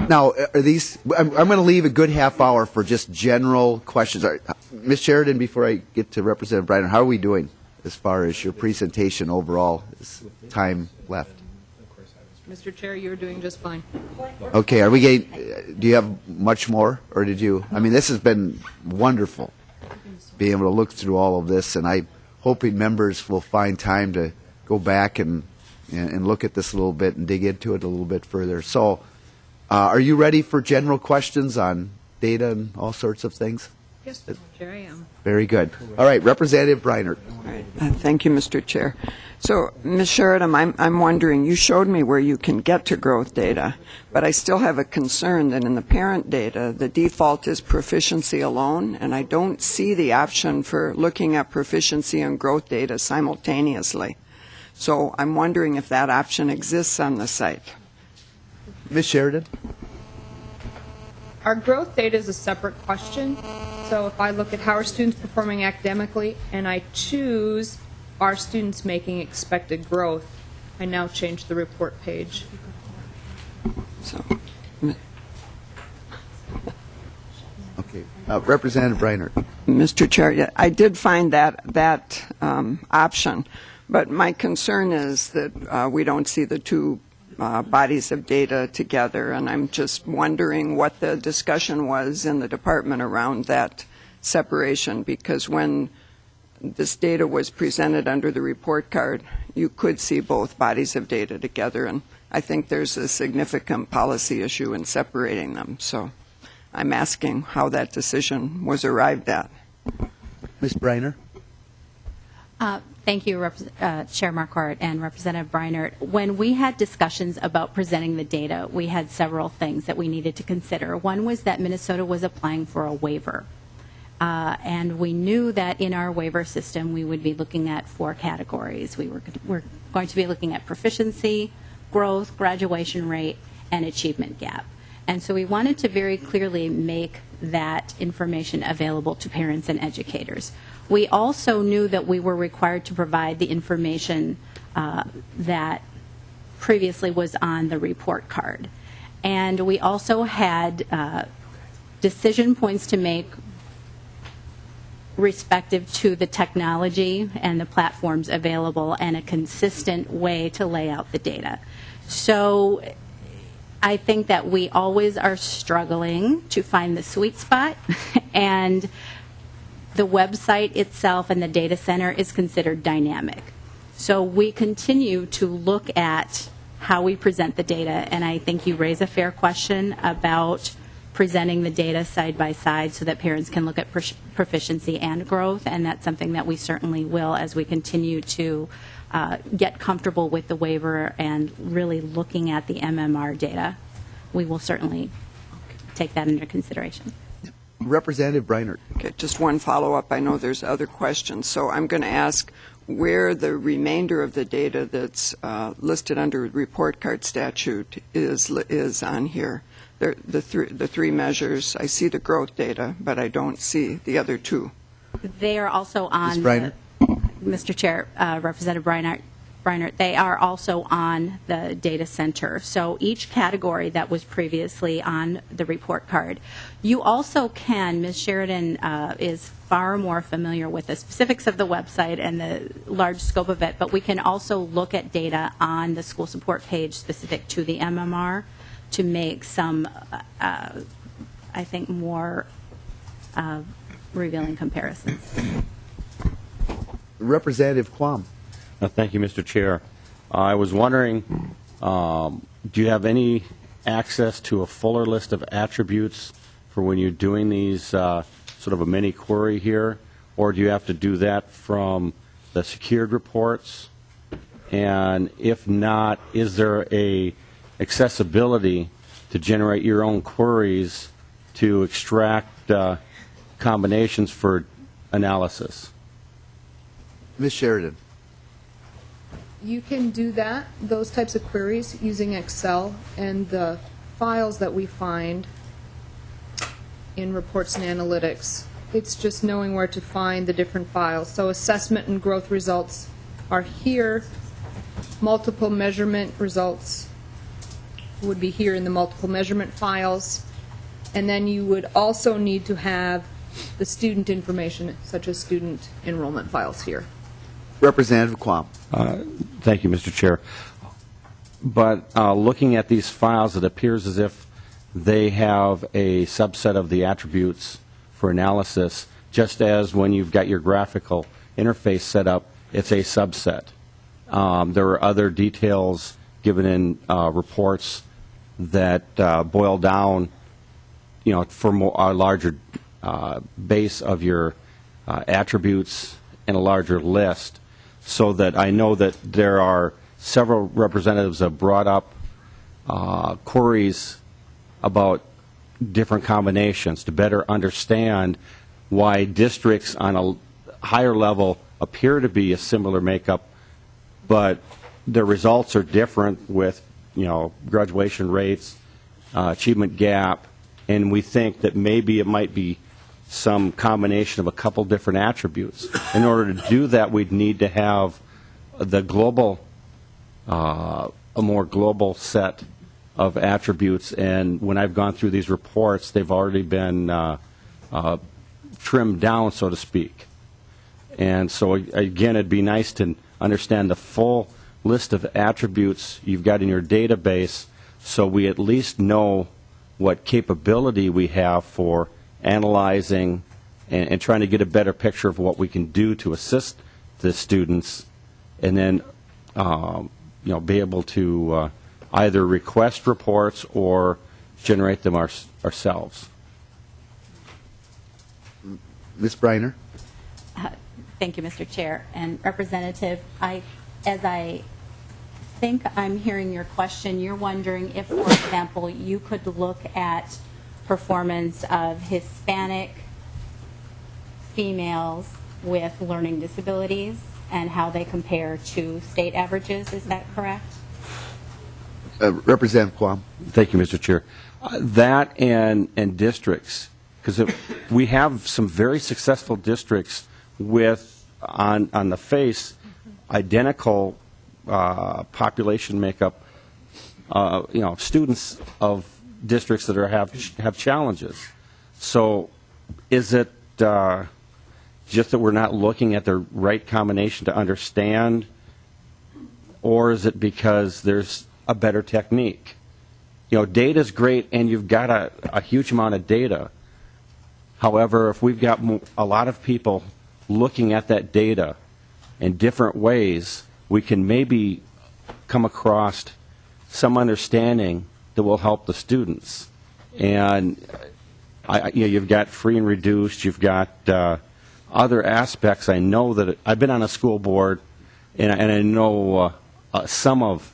Now, are these? I'm going to leave a good half hour for just general questions. Ms. Sheridan, before I get to Representative Breinert, how are we doing as far as your presentation overall? Is time left?
Mr. Chair, you're doing just fine.
Okay. Are we getting? Do you have much more, or did you? I mean, this has been wonderful, being able to look through all of this, and I'm hoping members will find time to go back and look at this a little bit and dig into it a little bit further. So, are you ready for general questions on data and all sorts of things?
Yes, Mr. Chair, I am.
Very good. All right, Representative Breinert.
All right. Thank you, Mr. Chair. So, Ms. Sheridan, I'm wondering, you showed me where you can get to growth data, but I still have a concern that in the parent data, the default is proficiency alone, and I don't see the option for looking at proficiency and growth data simultaneously. So I'm wondering if that option exists on the site.
Ms. Sheridan.
Our growth data is a separate question. So if I look at how are students performing academically and I choose are students making expected growth, I now change the report page.
So,
Okay. Representative Breinert.
Mr. Chair, yeah, I did find that option, but my concern is that we don't see the two bodies of data together, and I'm just wondering what the discussion was in the department around that separation, because when this data was presented under the report card, you could see both bodies of data together, and I think there's a significant policy issue in separating them. So I'm asking how that decision was arrived at.
Ms. Breinert.
Thank you, Chair Marquardt and Representative Breinert. When we had discussions about presenting the data, we had several things that we needed to consider. One was that Minnesota was applying for a waiver. And we knew that in our waiver system, we would be looking at 4 categories. We're going to be looking at proficiency, growth, graduation rate, and achievement gap. And so we wanted to very clearly make that information available to parents and educators. We also knew that we were required to provide the information that previously was on the report card. And we also had decision points to make respective to the technology and the platforms available and a consistent way to lay out the data. So I think that we always are struggling to find the sweet spot, and the website itself and the data center is considered dynamic. So we continue to look at how we present the data, and I think you raise a fair question about presenting the data side by side so that parents can look at proficiency and growth, and that's something that we certainly will as we continue to get comfortable with the waiver and really looking at the MMR data. We will certainly take that into consideration.
Representative Breinert.
Okay, just one follow-up. I know there's other questions, so I'm going to ask where the remainder of the data that's listed under report card statute is on here. The three measures. I see the growth data, but I don't see the other 2.
They are also on,
Ms. Breinert.
Mr. Chair, Representative Breinert, they are also on the data center. So each category that was previously on the report card. You also can, Ms. Sheridan is far more familiar with the specifics of the website and the large scope of it, but we can also look at data on the school support page specific to the MMR to make some, I think, more revealing comparisons.
Representative Quam.
Thank you, Mr. Chair. I was wondering, do you have any access to a fuller list of attributes for when you're doing these sort of a mini query here, or do you have to do that from the secured reports? And if not, is there a accessibility to generate your own queries to extract combinations for analysis?
Ms. Sheridan.
You can do that, those types of queries, using Excel, and the files that we find in reports and analytics. It's just knowing where to find the different files. So assessment and growth results are here. Multiple measurement results would be here in the multiple measurement files. And then you would also need to have the student information, such as student enrollment files here.
Representative Quam.
Thank you, Mr. Chair. But looking at these files, it appears as if they have a subset of the attributes for analysis, just as when you've got your graphical interface set up, it's a subset. There are other details given in reports that boil down, for a larger base of your attributes and a larger list, so that I know that there are several representatives that brought up queries about different combinations to better understand why districts on a higher level appear to be a similar makeup, but the results are different with, graduation rates, achievement gap, and we think that maybe it might be some combination of a couple different attributes. In order to do that, we'd need to have the global, a more global set of attributes. And when I've gone through these reports, they've already been trimmed down, so to speak. And so, again, it'd be nice to understand the full list of attributes you've got in your database, so we at least know what capability we have for analyzing and trying to get a better picture of what we can do to assist the students, and then be able to either request reports or generate them ourselves.
Ms. Briner?
Thank you, Mr. Chair. And Representative, as I think I'm hearing your question, you're wondering if, for example, you could look at performance of Hispanic females with learning disabilities and how they compare to state averages. Is that correct?
Representative Quam.
Thank you, Mr. Chair. That and districts, because we have some very successful districts with, on the face, identical population makeup, students of districts that have challenges. So is it just that we're not looking at the right combination to understand, or is it because there's a better technique? Data is great, and you've got a huge amount of data. However, if we've got a lot of people looking at that data in different ways, we can maybe come across some understanding that will help the students. And you've got free and reduced, you've got other aspects. I know that I've been on a school board, and I know some of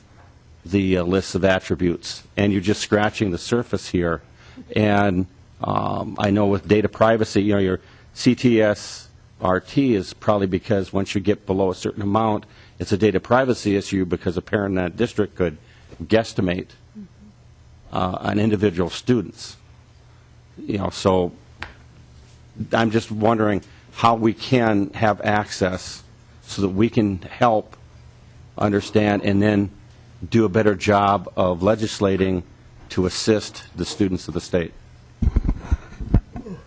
the lists of attributes, and you're just scratching the surface here. And I know with data privacy, your CTS-RT is probably because once you get below a certain amount, it's a data privacy issue because a parent in that district could guesstimate on individual students. So I'm just wondering how we can have access so that we can help understand and then do a better job of legislating to assist the students of the state.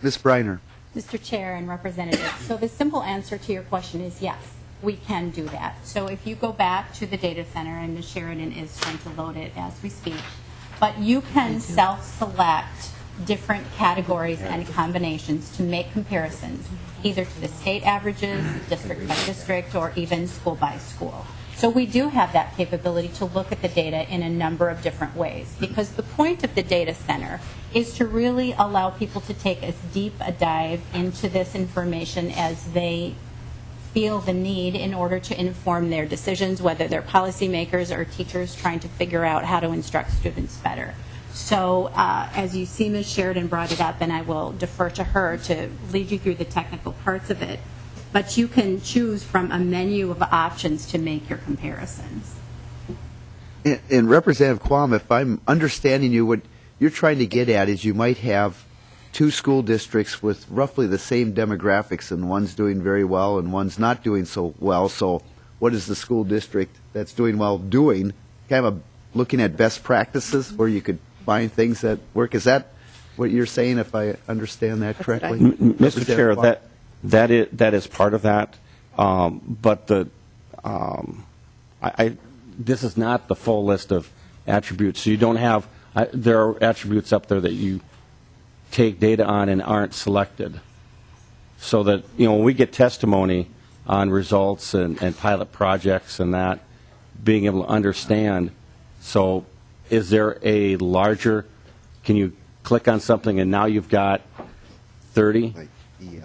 Ms. Briner?
Mr. Chair and Representative, so the simple answer to your question is yes, we can do that. So if you go back to the data center, and Ms. Sheridan is trying to load it as we speak, but you can self-select different categories and combinations to make comparisons, either to the state averages, district by district, or even school by school. So we do have that capability to look at the data in a number of different ways, because the point of the data center is to really allow people to take as deep a dive into this information as they feel the need in order to inform their decisions, whether they're policymakers or teachers trying to figure out how to instruct students better. So as you see, Ms. Sheridan brought it up, and I will defer to her to lead you through the technical parts of it. But you can choose from a menu of options to make your comparisons.
And Representative Quam, if I'm understanding you, what you're trying to get at is you might have two school districts with roughly the same demographics, and one's doing very well and one's not doing so well. So what is the school district that's doing well doing? Kind of looking at best practices where you could find things that work. Is that what you're saying, if I understand that correctly?
Mr. Chair, that is part of that, but this is not the full list of attributes. So you don't have there are attributes up there that you take data on and aren't selected. So that when we get testimony on results and pilot projects and that, being able to understand. So is there a larger? Can you click on something and now you've got 30?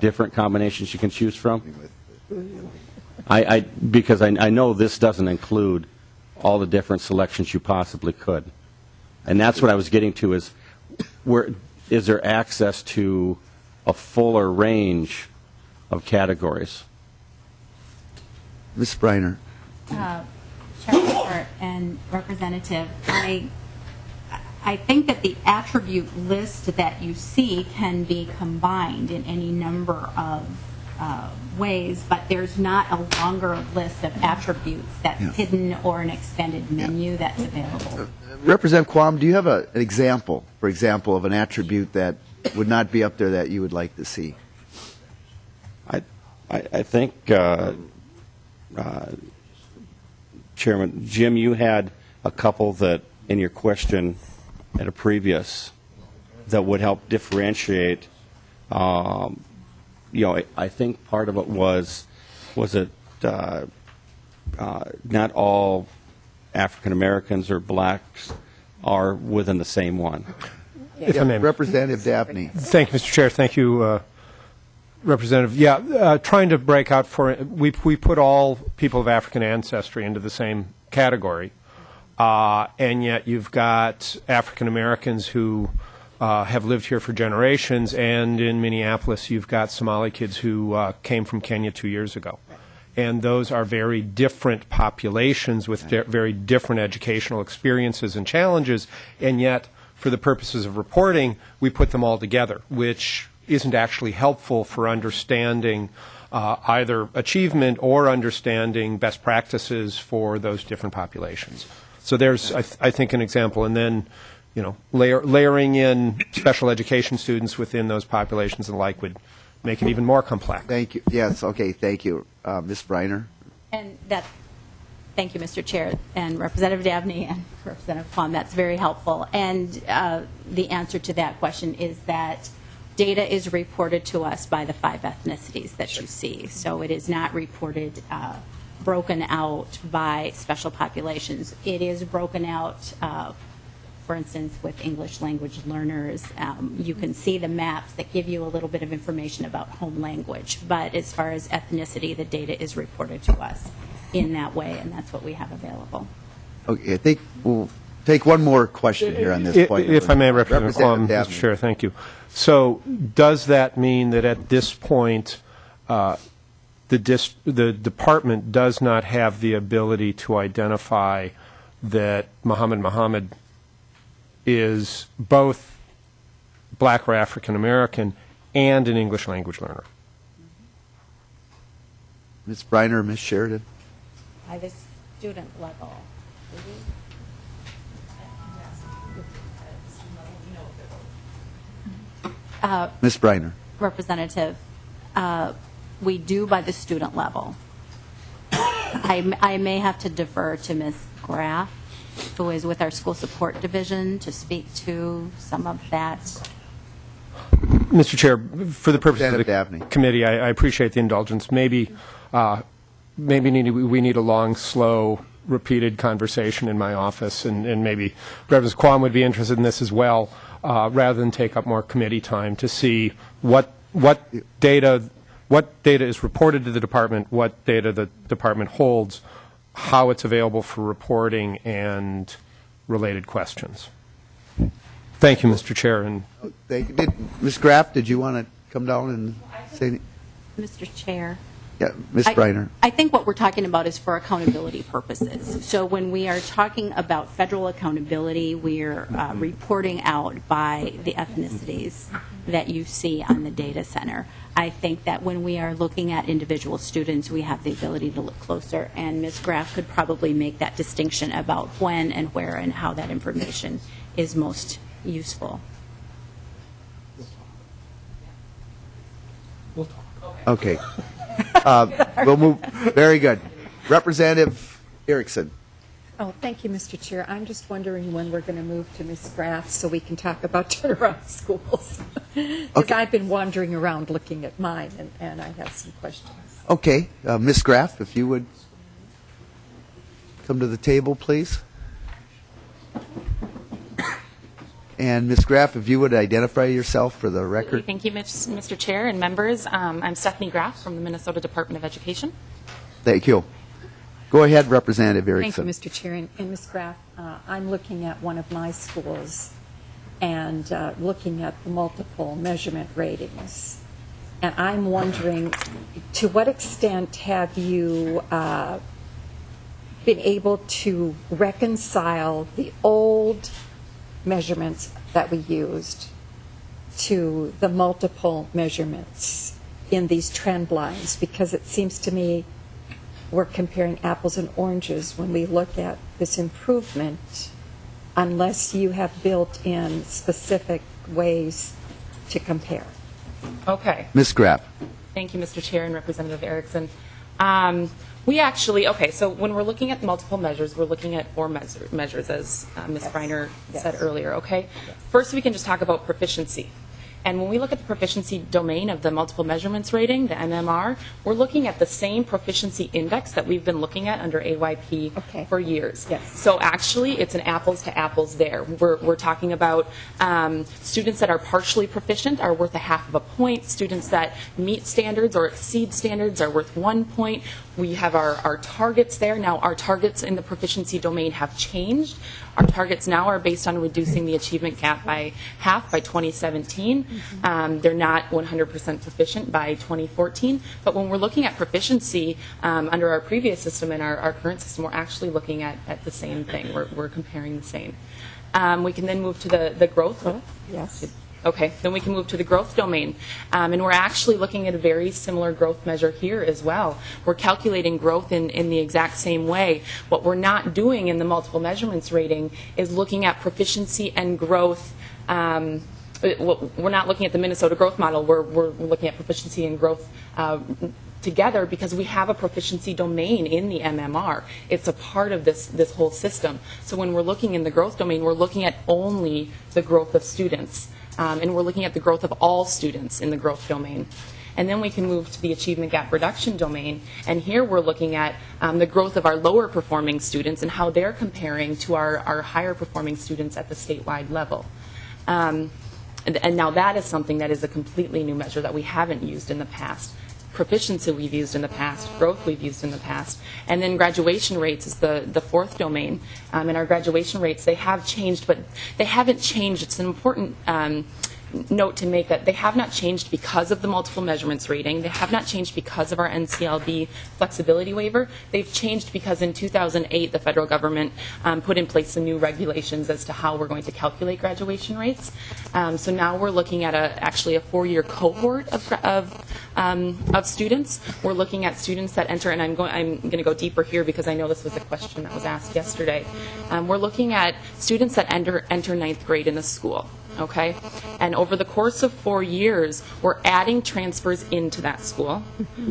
Different combinations you can choose from? Because I know this doesn't include all the different selections you possibly could. And that's what I was getting to is, is there access to a fuller range of categories?
Ms. Briner.
Chairman and Representative, I think that the attribute list that you see can be combined in any number of ways, but there's not a longer list of attributes that's hidden or an expanded menu that's available.
Representative Quam, do you have an example, for example, of an attribute that would not be up there that you would like to see?
I think, Chairman, Jim, you had a couple that in your question at a previous that would help differentiate. I think part of it was it not all African Americans or blacks are within the same one.
If I may.
Representative Dabney.
Thank you, Mr. Chair. Thank you, Representative. Yeah, trying to break out we put all people of African ancestry into the same category, and yet you've got African Americans who have lived here for generations, and in Minneapolis you've got Somali kids who came from Kenya 2 years ago. And those are very different populations with very different educational experiences and challenges, and yet for the purposes of reporting, we put them all together, which isn't actually helpful for understanding either achievement or understanding best practices for those different populations. So there's, I think, an example. And then, layering in special education students within those populations and the like would make it even more complex.
Thank you. Yes, okay, thank you. Ms. Briner?
And thank you, Mr. Chair, and Representative Dabney and Representative Plum. That's very helpful. And the answer to that question is that data is reported to us by the 5 ethnicities that you see. So it is not reported broken out by special populations. It is broken out, for instance, with English language learners. You can see the maps that give you a little bit of information about home language. But as far as ethnicity, the data is reported to us in that way, and that's what we have available.
Okay, I think we'll take one more question here on this point.
If I may, Representative Quam, Mr. Chair, thank you. So does that mean that at this point the department does not have the ability to identify that Muhammad is both black or African American and an English language learner?
Ms. Briner, Ms. Sheridan?
By the student level.
Ms. Briner?
Representative, we do by the student level. I may have to defer to Ms. Graff, who is with our school support division, to speak to some of that.
Mr. Chair, for the purposes of the
Dabney.
committee, I appreciate the indulgence. Maybe we need a long, slow, repeated conversation in my office, and maybe Representative Quam would be interested in this as well, rather than take up more committee time to see what data is reported to the department, what data the department holds, how it's available for reporting, and related questions. Thank you, Mr. Chair. And
Ms. Graff, did you want to come down and say anything?
Mr. Chair.
Yeah, Ms. Briner.
I think what we're talking about is for accountability purposes. So when we are talking about federal accountability, we're reporting out by the ethnicities that you see on the data center. I think that when we are looking at individual students, we have the ability to look closer, and Ms. Graff could probably make that distinction about when and where and how that information is most useful.
Okay. We'll move. Very good. Representative Erickson.
Oh, thank you, Mr. Chair. I'm just wondering when we're going to move to Ms. Graff so we can talk about turnaround schools. Because I've been wandering around looking at mine, and I have some questions.
Okay. Ms. Graff, if you would come to the table, please. And Ms. Graff, if you would identify yourself for the record.
Thank you, Mr. Chair and members. I'm Stephanie Graff from the Minnesota Department of Education.
Thank you. Go ahead, Representative Erickson.
Thank you, Mr. Chair. And Ms. Graff, I'm looking at one of my schools and looking at the multiple measurement ratings. And I'm wondering, to what extent have you been able to reconcile the old measurements that we used to the multiple measurements in these trend lines, because it seems to me we're comparing apples and oranges when we look at this improvement, unless you have built in specific ways to compare.
Okay.
Ms. Graff.
Thank you, Mr. Chair and Representative Erickson. We actually, so when we're looking at multiple measures, we're looking at four measures, as Ms. Reiner said earlier, okay? First, we can just talk about proficiency. And when we look at the proficiency domain of the multiple measurements rating, the MMR, we're looking at the same proficiency index that we've been looking at under AYP for years.
Yes.
So actually, it's an apples to apples there. We're talking about students that are partially proficient are worth a half of a point. Students that meet standards or exceed standards are worth 1 point. We have our targets there. Now, our targets in the proficiency domain have changed. Our targets now are based on reducing the achievement gap by half by 2017. They're not 100% proficient by 2014. But when we're looking at proficiency under our previous system and our current system, we're actually looking at the same thing. We're comparing the same. We can then move to the growth.
Yes.
Okay, then we can move to the growth domain. And we're actually looking at a very similar growth measure here as well. We're calculating growth in the exact same way. What we're not doing in the multiple measurements rating is looking at proficiency and growth. We're not looking at the Minnesota growth model. We're looking at proficiency and growth together because we have a proficiency domain in the MMR. It's a part of this whole system. So when we're looking in the growth domain, we're looking at only the growth of students. And we're looking at the growth of all students in the growth domain. And then we can move to the achievement gap reduction domain. And here we're looking at the growth of our lower performing students and how they're comparing to our higher performing students at the statewide level. And now that is something that is a completely new measure that we haven't used in the past. Proficiency we've used in the past, growth we've used in the past, and then graduation rates is the fourth domain. And our graduation rates, they have changed, but they haven't changed. It's an important note to make that they have not changed because of the multiple measurements rating. They have not changed because of our NCLB flexibility waiver. They've changed because in 2008, the federal government put in place some new regulations as to how we're going to calculate graduation rates. So now we're looking at actually a 4-year cohort of students. We're looking at students that enter, and I'm going to go deeper here because I know this was a question that was asked yesterday. We're looking at students that enter 9th grade in the school. Okay, and over the course of 4 years, we're adding transfers into that school.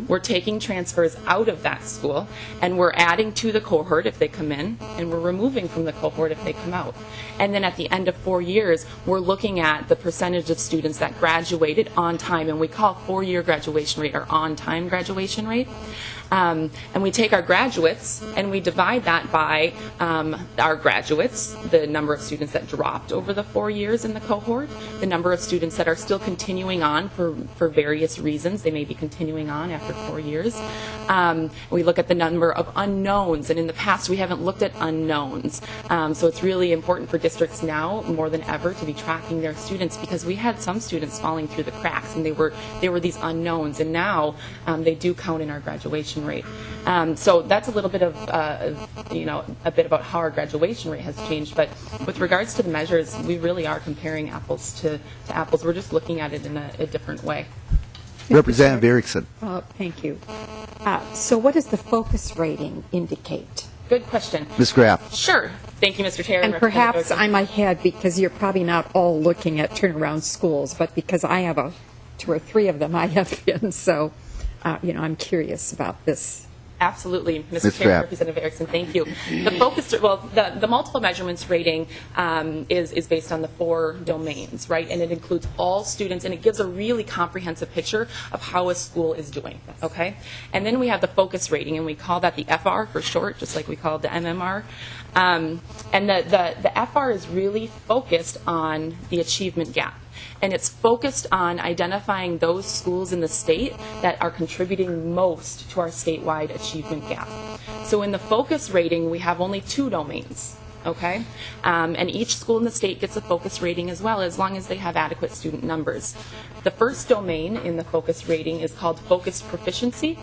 We're taking transfers out of that school, and we're adding to the cohort if they come in, and we're removing from the cohort if they come out. And then at the end of 4 years, we're looking at the percentage of students that graduated on time, and we call 4-year graduation rate our on-time graduation rate. And we take our graduates and we divide that by our graduates, the number of students that dropped over the 4 years in the cohort, the number of students that are still continuing on for various reasons. They may be continuing on after 4 years. We look at the number of unknowns, and in the past we haven't looked at unknowns. So it's really important for districts now more than ever to be tracking their students because we had some students falling through the cracks and they were these unknowns, and now they do count in our graduation rate. So that's a little bit of, a bit about how our graduation rate has changed. But with regards to the measures, we really are comparing apples to apples. We're just looking at it in a different way.
Representative Erickson.
Thank you. So what does the focus rating indicate?
Good question.
Ms. Graff.
Sure. Thank you, Mr. Chair.
And perhaps I'm ahead because you're probably not all looking at turnaround schools, but because I have 2 or 3 of them I have been, so I'm curious about this.
Absolutely, Mr.
Ms.
Chair,
Graff.
Representative Erickson, thank you. The multiple measurements rating is based on the 4 domains, right? And it includes all students, and it gives a really comprehensive picture of how a school is doing, okay? And then we have the focus rating, and we call that the FR for short, just like we called the MMR. And the FR is really focused on the achievement gap. And it's focused on identifying those schools in the state that are contributing most to our statewide achievement gap. So in the focus rating, we have only 2 domains. okay? And each school in the state gets a focus rating as well, as long as they have adequate student numbers. The first domain in the focus rating is called focus proficiency.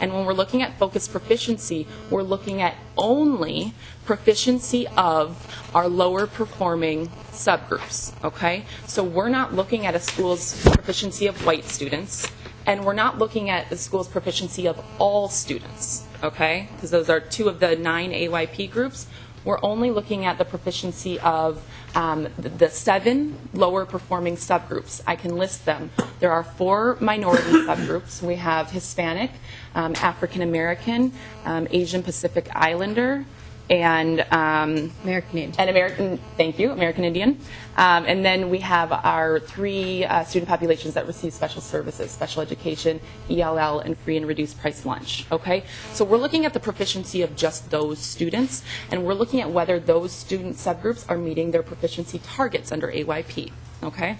And when we're looking at focus proficiency, we're looking at only proficiency of our lower performing subgroups, okay? So we're not looking at a school's proficiency of white students, and we're not looking at the school's proficiency of all students, okay? Because those are 2 of the 9 AYP groups. We're only looking at the proficiency of the 7 lower performing subgroups. I can list them. There are 4 minority subgroups. We have Hispanic, African American, Asian Pacific Islander, and
American Indian.
And American Indian. And then we have our 3 student populations that receive special services, special education, ELL, and free and reduced price lunch. Okay, so we're looking at the proficiency of just those students, and we're looking at whether those student subgroups are meeting their proficiency targets under AYP. Okay.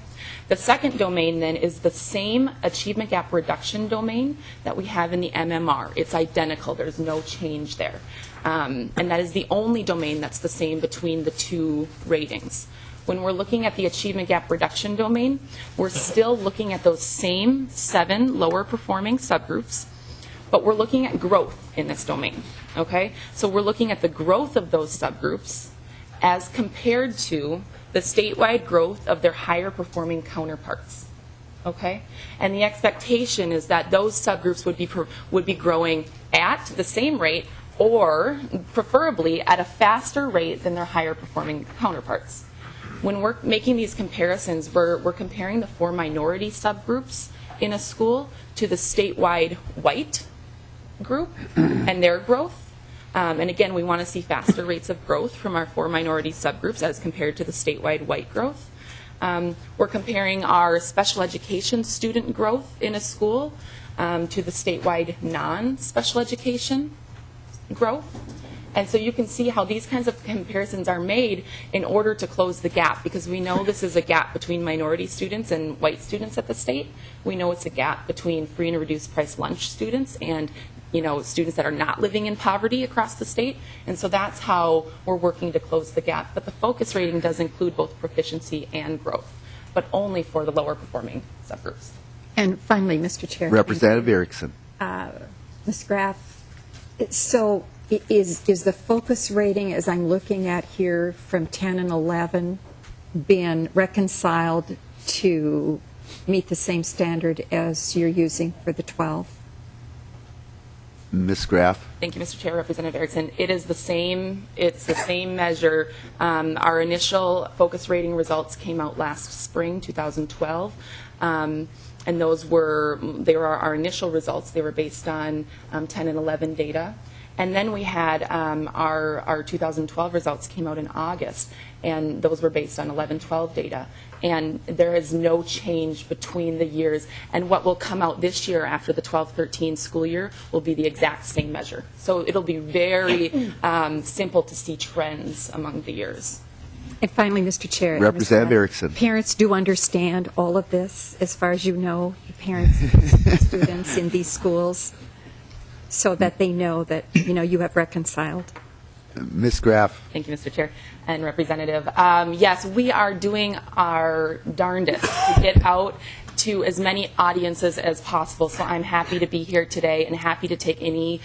The second domain then is the same achievement gap reduction domain that we have in the MMR. It's identical. There's no change there. And that is the only domain that's the same between the 2 ratings. When we're looking at the achievement gap reduction domain, we're still looking at those same 7 lower performing subgroups, but we're looking at growth in this domain. Okay? So we're looking at the growth of those subgroups as compared to the statewide growth of their higher performing counterparts. Okay? And the expectation is that those subgroups would be growing at the same rate, or preferably at a faster rate than their higher performing counterparts. When we're making these comparisons, we're comparing the 4 minority subgroups in a school to the statewide white group and their growth. And again, we want to see faster rates of growth from our 4 minority subgroups as compared to the statewide white growth. We're comparing our special education student growth in a school to the statewide non-special education growth. And so you can see how these kinds of comparisons are made in order to close the gap, because we know this is a gap between minority students and white students at the state. We know it's a gap between free and reduced price lunch students and students that are not living in poverty across the state. And so that's how we're working to close the gap. But the focus rating does include both proficiency and growth, but only for the lower performing subgroups.
And finally, Mr. Chair.
Representative Erickson.
Ms. Graff, so is the focus rating, as I'm looking at here, from 10 and 11, been reconciled to meet the same standard as you're using for the 12?
Ms. Graff.
Thank you, Mr. Chair. Representative Erickson. It is the same. It's the same measure. Our initial focus rating results came out last spring, 2012. And those were our initial results. They were based on 10 and 11 data. And then we had our 2012 results came out in August, and those were based on 11-12 data. And there is no change between the years. And what will come out this year after the 12-13 school year will be the exact same measure. So it'll be very simple to see trends among the years.
And finally, Mr. Chair.
Representative Erickson.
Parents do understand all of this, as far as you know, parents of students in these schools, so that they know that, you have reconciled.
Ms. Graff.
Thank you, Mr. Chair and Representative. Yes, we are doing our darndest to get out to as many audiences as possible. So I'm happy to be here today and happy to take any,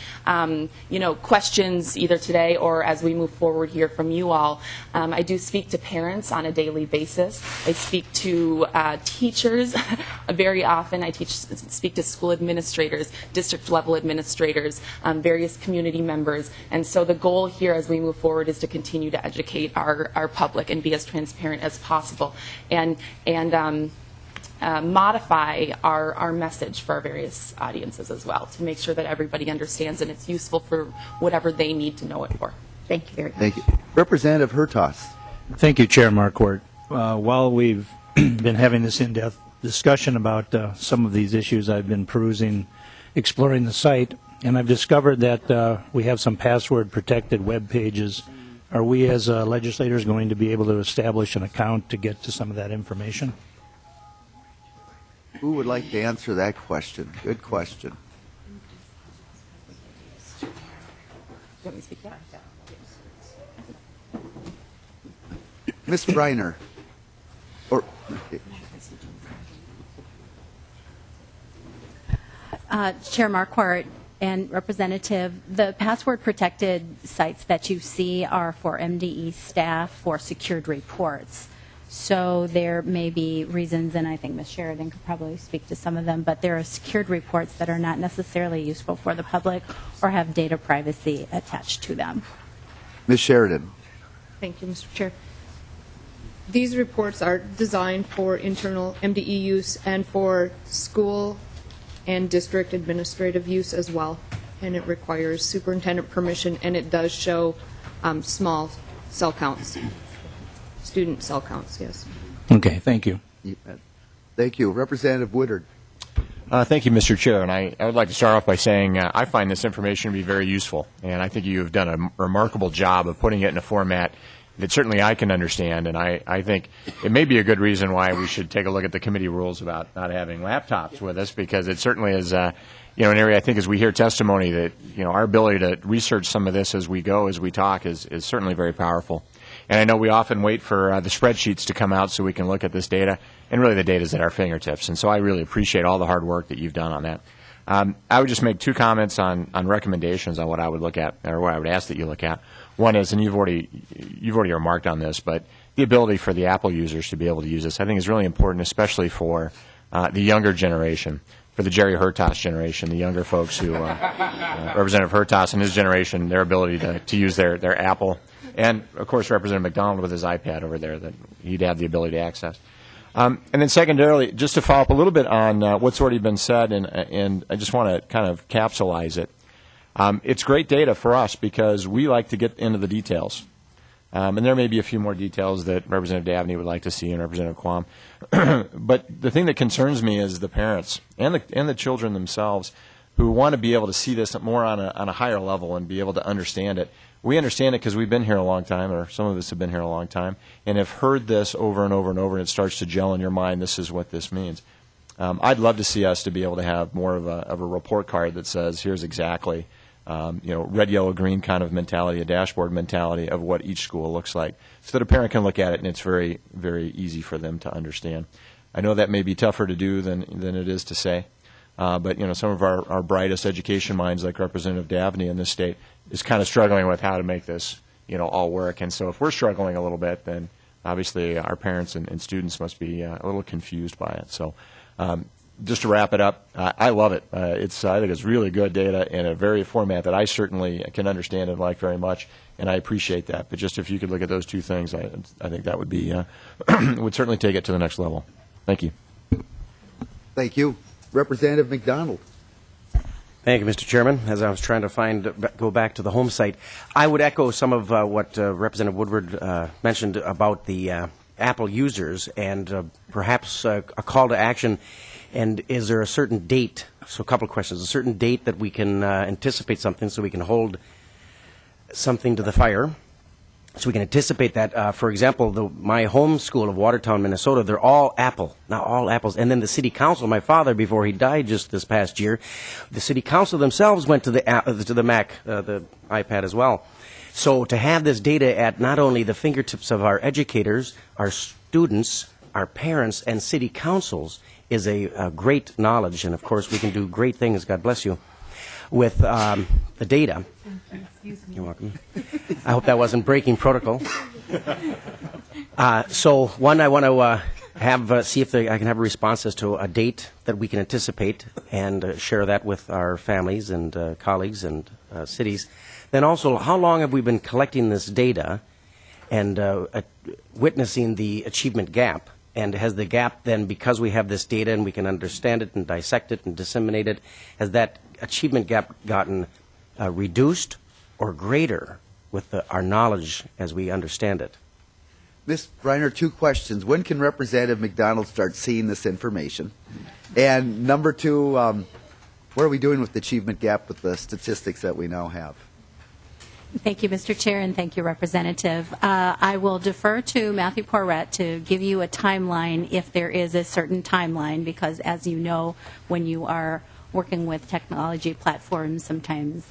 questions either today or as we move forward here from you all. I do speak to parents on a daily basis. I speak to teachers very often. I speak to school administrators, district level administrators, various community members. And so the goal here as we move forward is to continue to educate our public and be as transparent as possible. And modify our message for our various audiences as well to make sure that everybody understands and it's useful for whatever they need to know it for.
Thank you very much.
Thank you. Representative Hertas.
Thank you, Chair Marquardt. While we've been having this in-depth discussion about some of these issues, I've been exploring the site, and I've discovered that we have some password-protected web pages. Are we as legislators going to be able to establish an account to get to some of that information?
Who would like to answer that question? Good question.
You want me to speak to that?
Ms. Briner. Or,
Chair Marquardt and Representative, the password-protected sites that you see are for MDE staff for secured reports. So there may be reasons, and I think Ms. Sheridan could probably speak to some of them, but there are secured reports that are not necessarily useful for the public or have data privacy attached to them.
Ms. Sheridan.
Thank you, Mr. Chair. These reports are designed for internal MDE use and for school and district administrative use as well. And it requires superintendent permission, and it does show small cell counts, student cell counts, yes.
Okay, thank you.
Thank you. Representative Woodard.
Thank you, Mr. Chair. And I would like to start off by saying I find this information to be very useful, and I think you have done a remarkable job of putting it in a format that certainly I can understand, and I think it may be a good reason why we should take a look at the committee rules about not having laptops with us, because it certainly is an area, I think, as we hear testimony that our ability to research some of this as we go, as we talk, is certainly very powerful. And I know we often wait for the spreadsheets to come out so we can look at this data, and really the data is at our fingertips. And so I really appreciate all the hard work that you've done on that. I would just make two comments on recommendations on what I would look at, or what I would ask that you look at. One is, and you've already remarked on this, but the ability for the Apple users to be able to use this, I think, is really important, especially for the younger generation, for the Jerry Hertas generation, the younger folks who, Representative Hertas and his generation, their ability to use their Apple, and, of course, Representative McDonald with his iPad over there, that he'd have the ability to access. And then secondarily, just to follow up a little bit on what's already been said, and I just want to kind of capsulize it. It's great data for us because we like to get into the details. And there may be a few more details that Representative Dabney would like to see and Representative Quam. But the thing that concerns me is the parents and the children themselves who want to be able to see this more on a higher level and be able to understand it. We understand it because we've been here a long time, or some of us have been here a long time, and have heard this over and over and over, and it starts to gel in your mind, this is what this means. I'd love to see us to be able to have more of a report card that says, here's exactly, red, yellow, green kind of mentality, a dashboard mentality of what each school looks like, so that a parent can look at it and it's very, very easy for them to understand. I know that may be tougher to do than it is to say, but some of our brightest education minds, like Representative Dabney in this state, is kind of struggling with how to make this all work. And so if we're struggling a little bit, then obviously our parents and students must be a little confused by it. So just to wrap it up, I love it. I think it's really good data in a very format that I certainly can understand and like very much, and I appreciate that. But just if you could look at those two things, I think that would be would certainly take it to the next level. Thank you.
Thank you. Representative McDonald.
Thank you, Mr. Chairman. As I was trying to go back to the home site, I would echo some of what Representative Woodward mentioned about the Apple users, and perhaps a call to action. And is there a certain date? So a couple of questions. A certain date that we can anticipate something, so we can hold something to the fire, so we can anticipate that. For example, my home school of Watertown, Minnesota, they're all Apple, not all Apples. And then the city council, my father, before he died just this past year, the city council themselves went to the Mac, the iPad as well. So to have this data at not only the fingertips of our educators, our students, our parents, and city councils is a great knowledge. And of course, we can do great things, God bless you, with the data. You're welcome. I hope that wasn't breaking protocol. So one, I want to see if I can have a response as to a date that we can anticipate and share that with our families and colleagues and cities. Then also, how long have we been collecting this data and witnessing the achievement gap? And has the gap then, because we have this data and we can understand it and dissect it and disseminate it, has that achievement gap gotten reduced or greater with our knowledge as we understand it?
Ms. Briner, two questions. When can Representative McDonald start seeing this information? And number two, what are we doing with the achievement gap with the statistics that we now have?
Thank you, Mr. Chair, and thank you, Representative. I will defer to Matthew Porrett to give you a timeline if there is a certain timeline, because as you know, when you are working with technology platforms, sometimes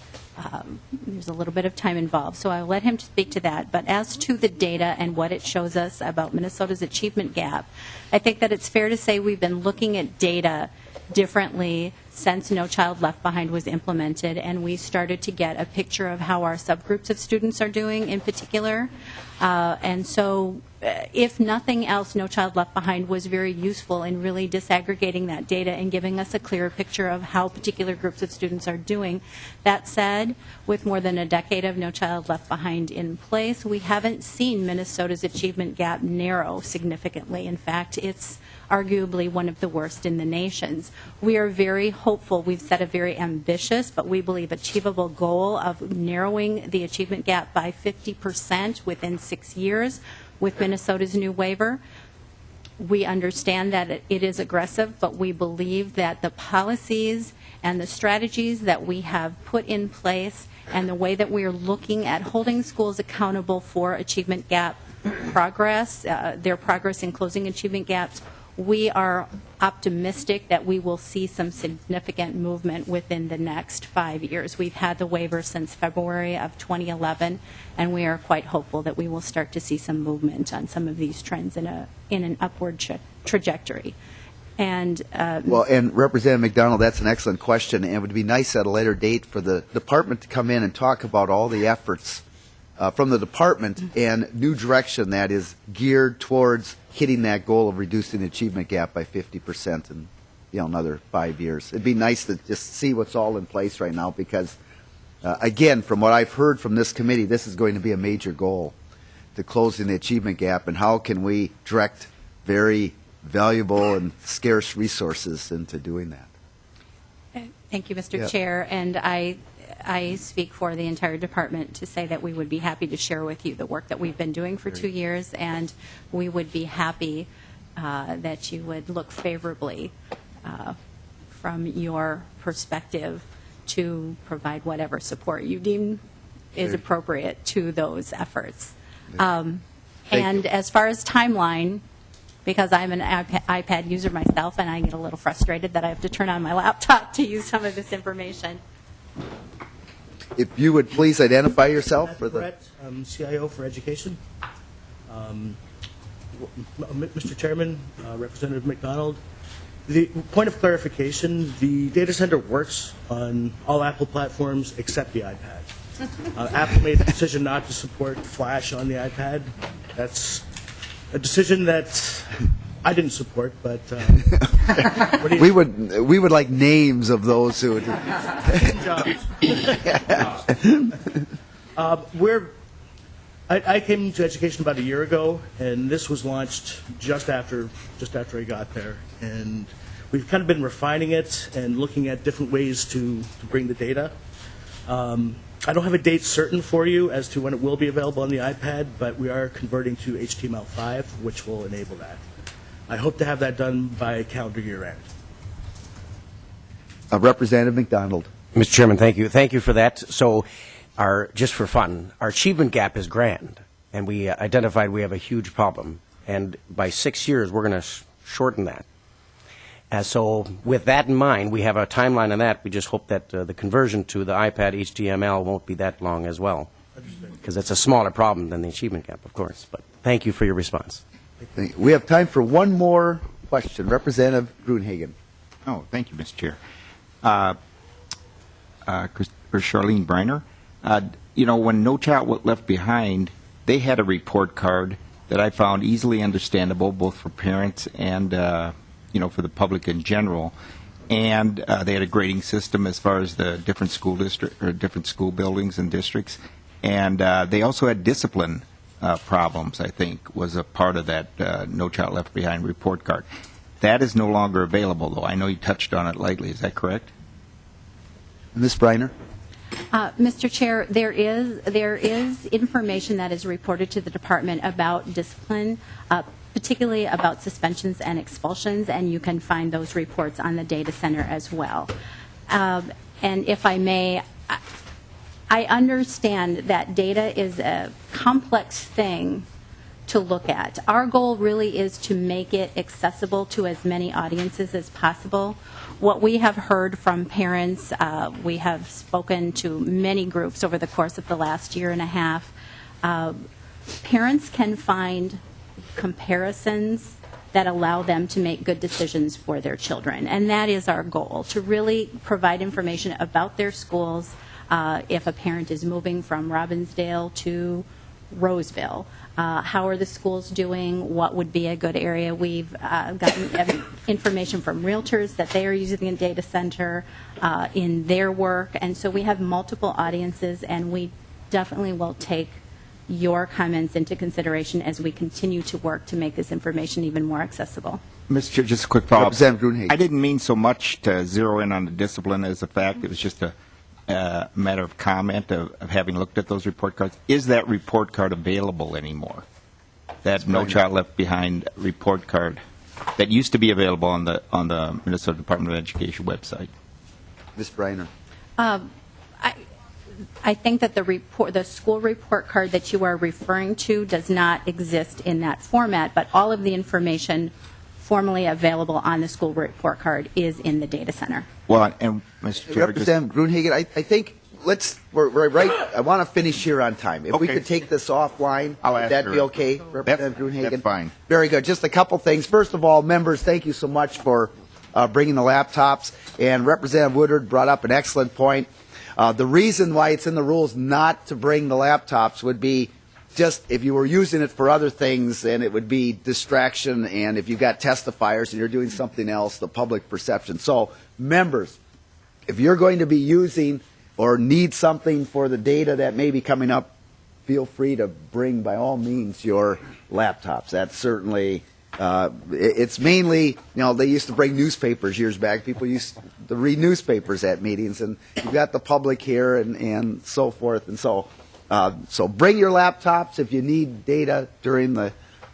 there's a little bit of time involved, so I'll let him speak to that. But as to the data and what it shows us about Minnesota's achievement gap, I think that it's fair to say we've been looking at data differently since No Child Left Behind was implemented, and we started to get a picture of how our subgroups of students are doing in particular. And so if nothing else, No Child Left Behind was very useful in really disaggregating that data and giving us a clearer picture of how particular groups of students are doing. That said, with more than a decade of No Child Left Behind in place, we haven't seen Minnesota's achievement gap narrow significantly. In fact, it's arguably one of the worst in the nations. We are very hopeful. We've set a very ambitious, but we believe achievable goal of narrowing the achievement gap by 50% within 6 years with Minnesota's new waiver. We understand that it is aggressive, but we believe that the policies and the strategies that we have put in place and the way that we are looking at holding schools accountable for achievement gap progress, their progress in closing achievement gaps, we are optimistic that we will see some significant movement within the next 5 years. We've had the waiver since February of 2011, and we are quite hopeful that we will start to see some movement on some of these trends in an upward trajectory. And
well, and Representative McDonald, that's an excellent question, and it would be nice at a later date for the department to come in and talk about all the efforts from the department and new direction that is geared towards hitting that goal of reducing the achievement gap by 50% in another 5 years. It'd be nice to just see what's all in place right now because, again, from what I've heard from this committee, this is going to be a major goal to closing the achievement gap, and how can we direct very valuable and scarce resources into doing that.
Thank you, Mr.
Yeah.
Chair, and I speak for the entire department to say that we would be happy to share with you the work that we've been doing for 2 years, and we would be happy that you would look favorably from your perspective to provide whatever support you deem is appropriate to those efforts. And as far as timeline, because I'm an iPad user myself and I get a little frustrated that I have to turn on my laptop to use some of this information.
If you would please identify yourself for the...
Brett, CIO for Education. Mr. Chairman, Representative McDonald, the point of clarification, the data center works on all Apple platforms except the iPad. Apple made the decision not to support Flash on the iPad. That's a decision that I didn't support, but
we would like names of those who would.
I came to education about a year ago, and this was launched just after I got there, and we've kind of been refining it and looking at different ways to bring the data. I don't have a date certain for you as to when it will be available on the iPad, but we are converting to HTML5, which will enable that. I hope to have that done by calendar year end.
Representative McDonald.
Mr. Chairman, thank you. Thank you for that. So, just for fun, our achievement gap is grand, and we identified we have a huge problem. And by 6 years, we're going to shorten that. So, with that in mind, we have a timeline on that. We just hope that the conversion to the iPad HTML won't be that long as well, because it's a smaller problem than the achievement gap, of course. But thank you for your response.
We have time for one more question. Representative Gruenhagen.
Oh, thank you, Mr. Chair. Charlene Briner. When No Child Left Behind, they had a report card that I found easily understandable, both for parents and for the public in general. And they had a grading system as far as the different school district or different school buildings and districts. And they also had discipline problems, I think, was a part of that No Child Left Behind report card. That is no longer available, though. I know you touched on it lightly. Is that correct?
Ms. Briner?
Mr. Chair, there is information that is reported to the department about discipline, particularly about suspensions and expulsions, and you can find those reports on the data center as well. And if I may, I understand that data is a complex thing to look at. Our goal really is to make it accessible to as many audiences as possible. What we have heard from parents, we have spoken to many groups over the course of the last year and a half. Parents can find comparisons that allow them to make good decisions for their children. And that is our goal, to really provide information about their schools. If a parent is moving from Robbinsdale to Roseville, how are the schools doing? What would be a good area? We've gotten information from realtors that they are using a data center in their work. And so we have multiple audiences, and we definitely will take your comments into consideration as we continue to work to make this information even more accessible.
Mr. Chair, just a quick follow-up.
Representative Gruenhagen.
I didn't mean so much to zero in on the discipline as a fact. It was just a matter of comment of having looked at those report cards. Is that report card available anymore? That No Child Left Behind report card that used to be available on the Minnesota Department of Education website?
Ms. Briner.
I think that the school report card that you are referring to does not exist in that format, but all of the information formally available on the school report card is in the data center.
Well, and Mr. Chair,
Representative Gruenhagen, I think we're right. I want to finish here on time. If we
Okay.
could take this offline,
I'll
would
ask
that
her.
be okay, Representative Gruenhagen?
That's fine.
Very good. Just a couple things. First of all, members, thank you so much for bringing the laptops. And Representative Woodard brought up an excellent point. The reason why it's in the rules not to bring the laptops would be just if you were using it for other things, and it would be distraction, and if you've got testifiers and you're doing something else, the public perception. So, members, if you're going to be using or need something for the data that may be coming up, feel free to bring, by all means, your laptops. That's certainly, it's mainly, they used to bring newspapers years back. People used to read newspapers at meetings, and you've got the public here and so forth. And so bring your laptops if you need data during the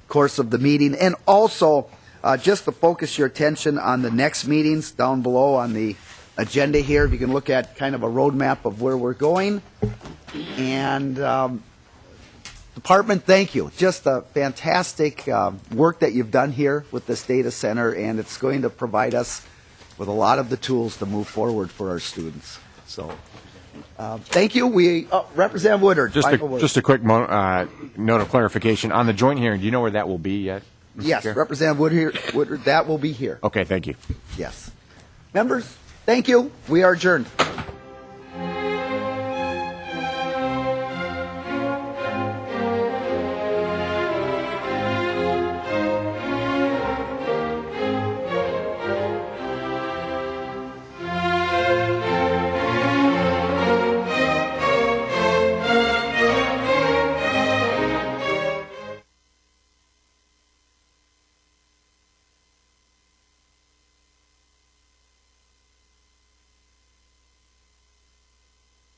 course of the meeting. And also, just to focus your attention on the next meetings down below on the agenda here, if you can look at kind of a roadmap of where we're going. And Department, thank you. Just a fantastic work that you've done here with this data center, and it's going to provide us with a lot of the tools to move forward for our students. So, thank you. Representative Woodard.
Just a quick note of clarification. On the joint hearing, do you know where that will be yet? Mr.
Yes,
Chair?
Representative Woodard, that will be here.
Okay, thank you.
Yes. Members, thank you. We are adjourned.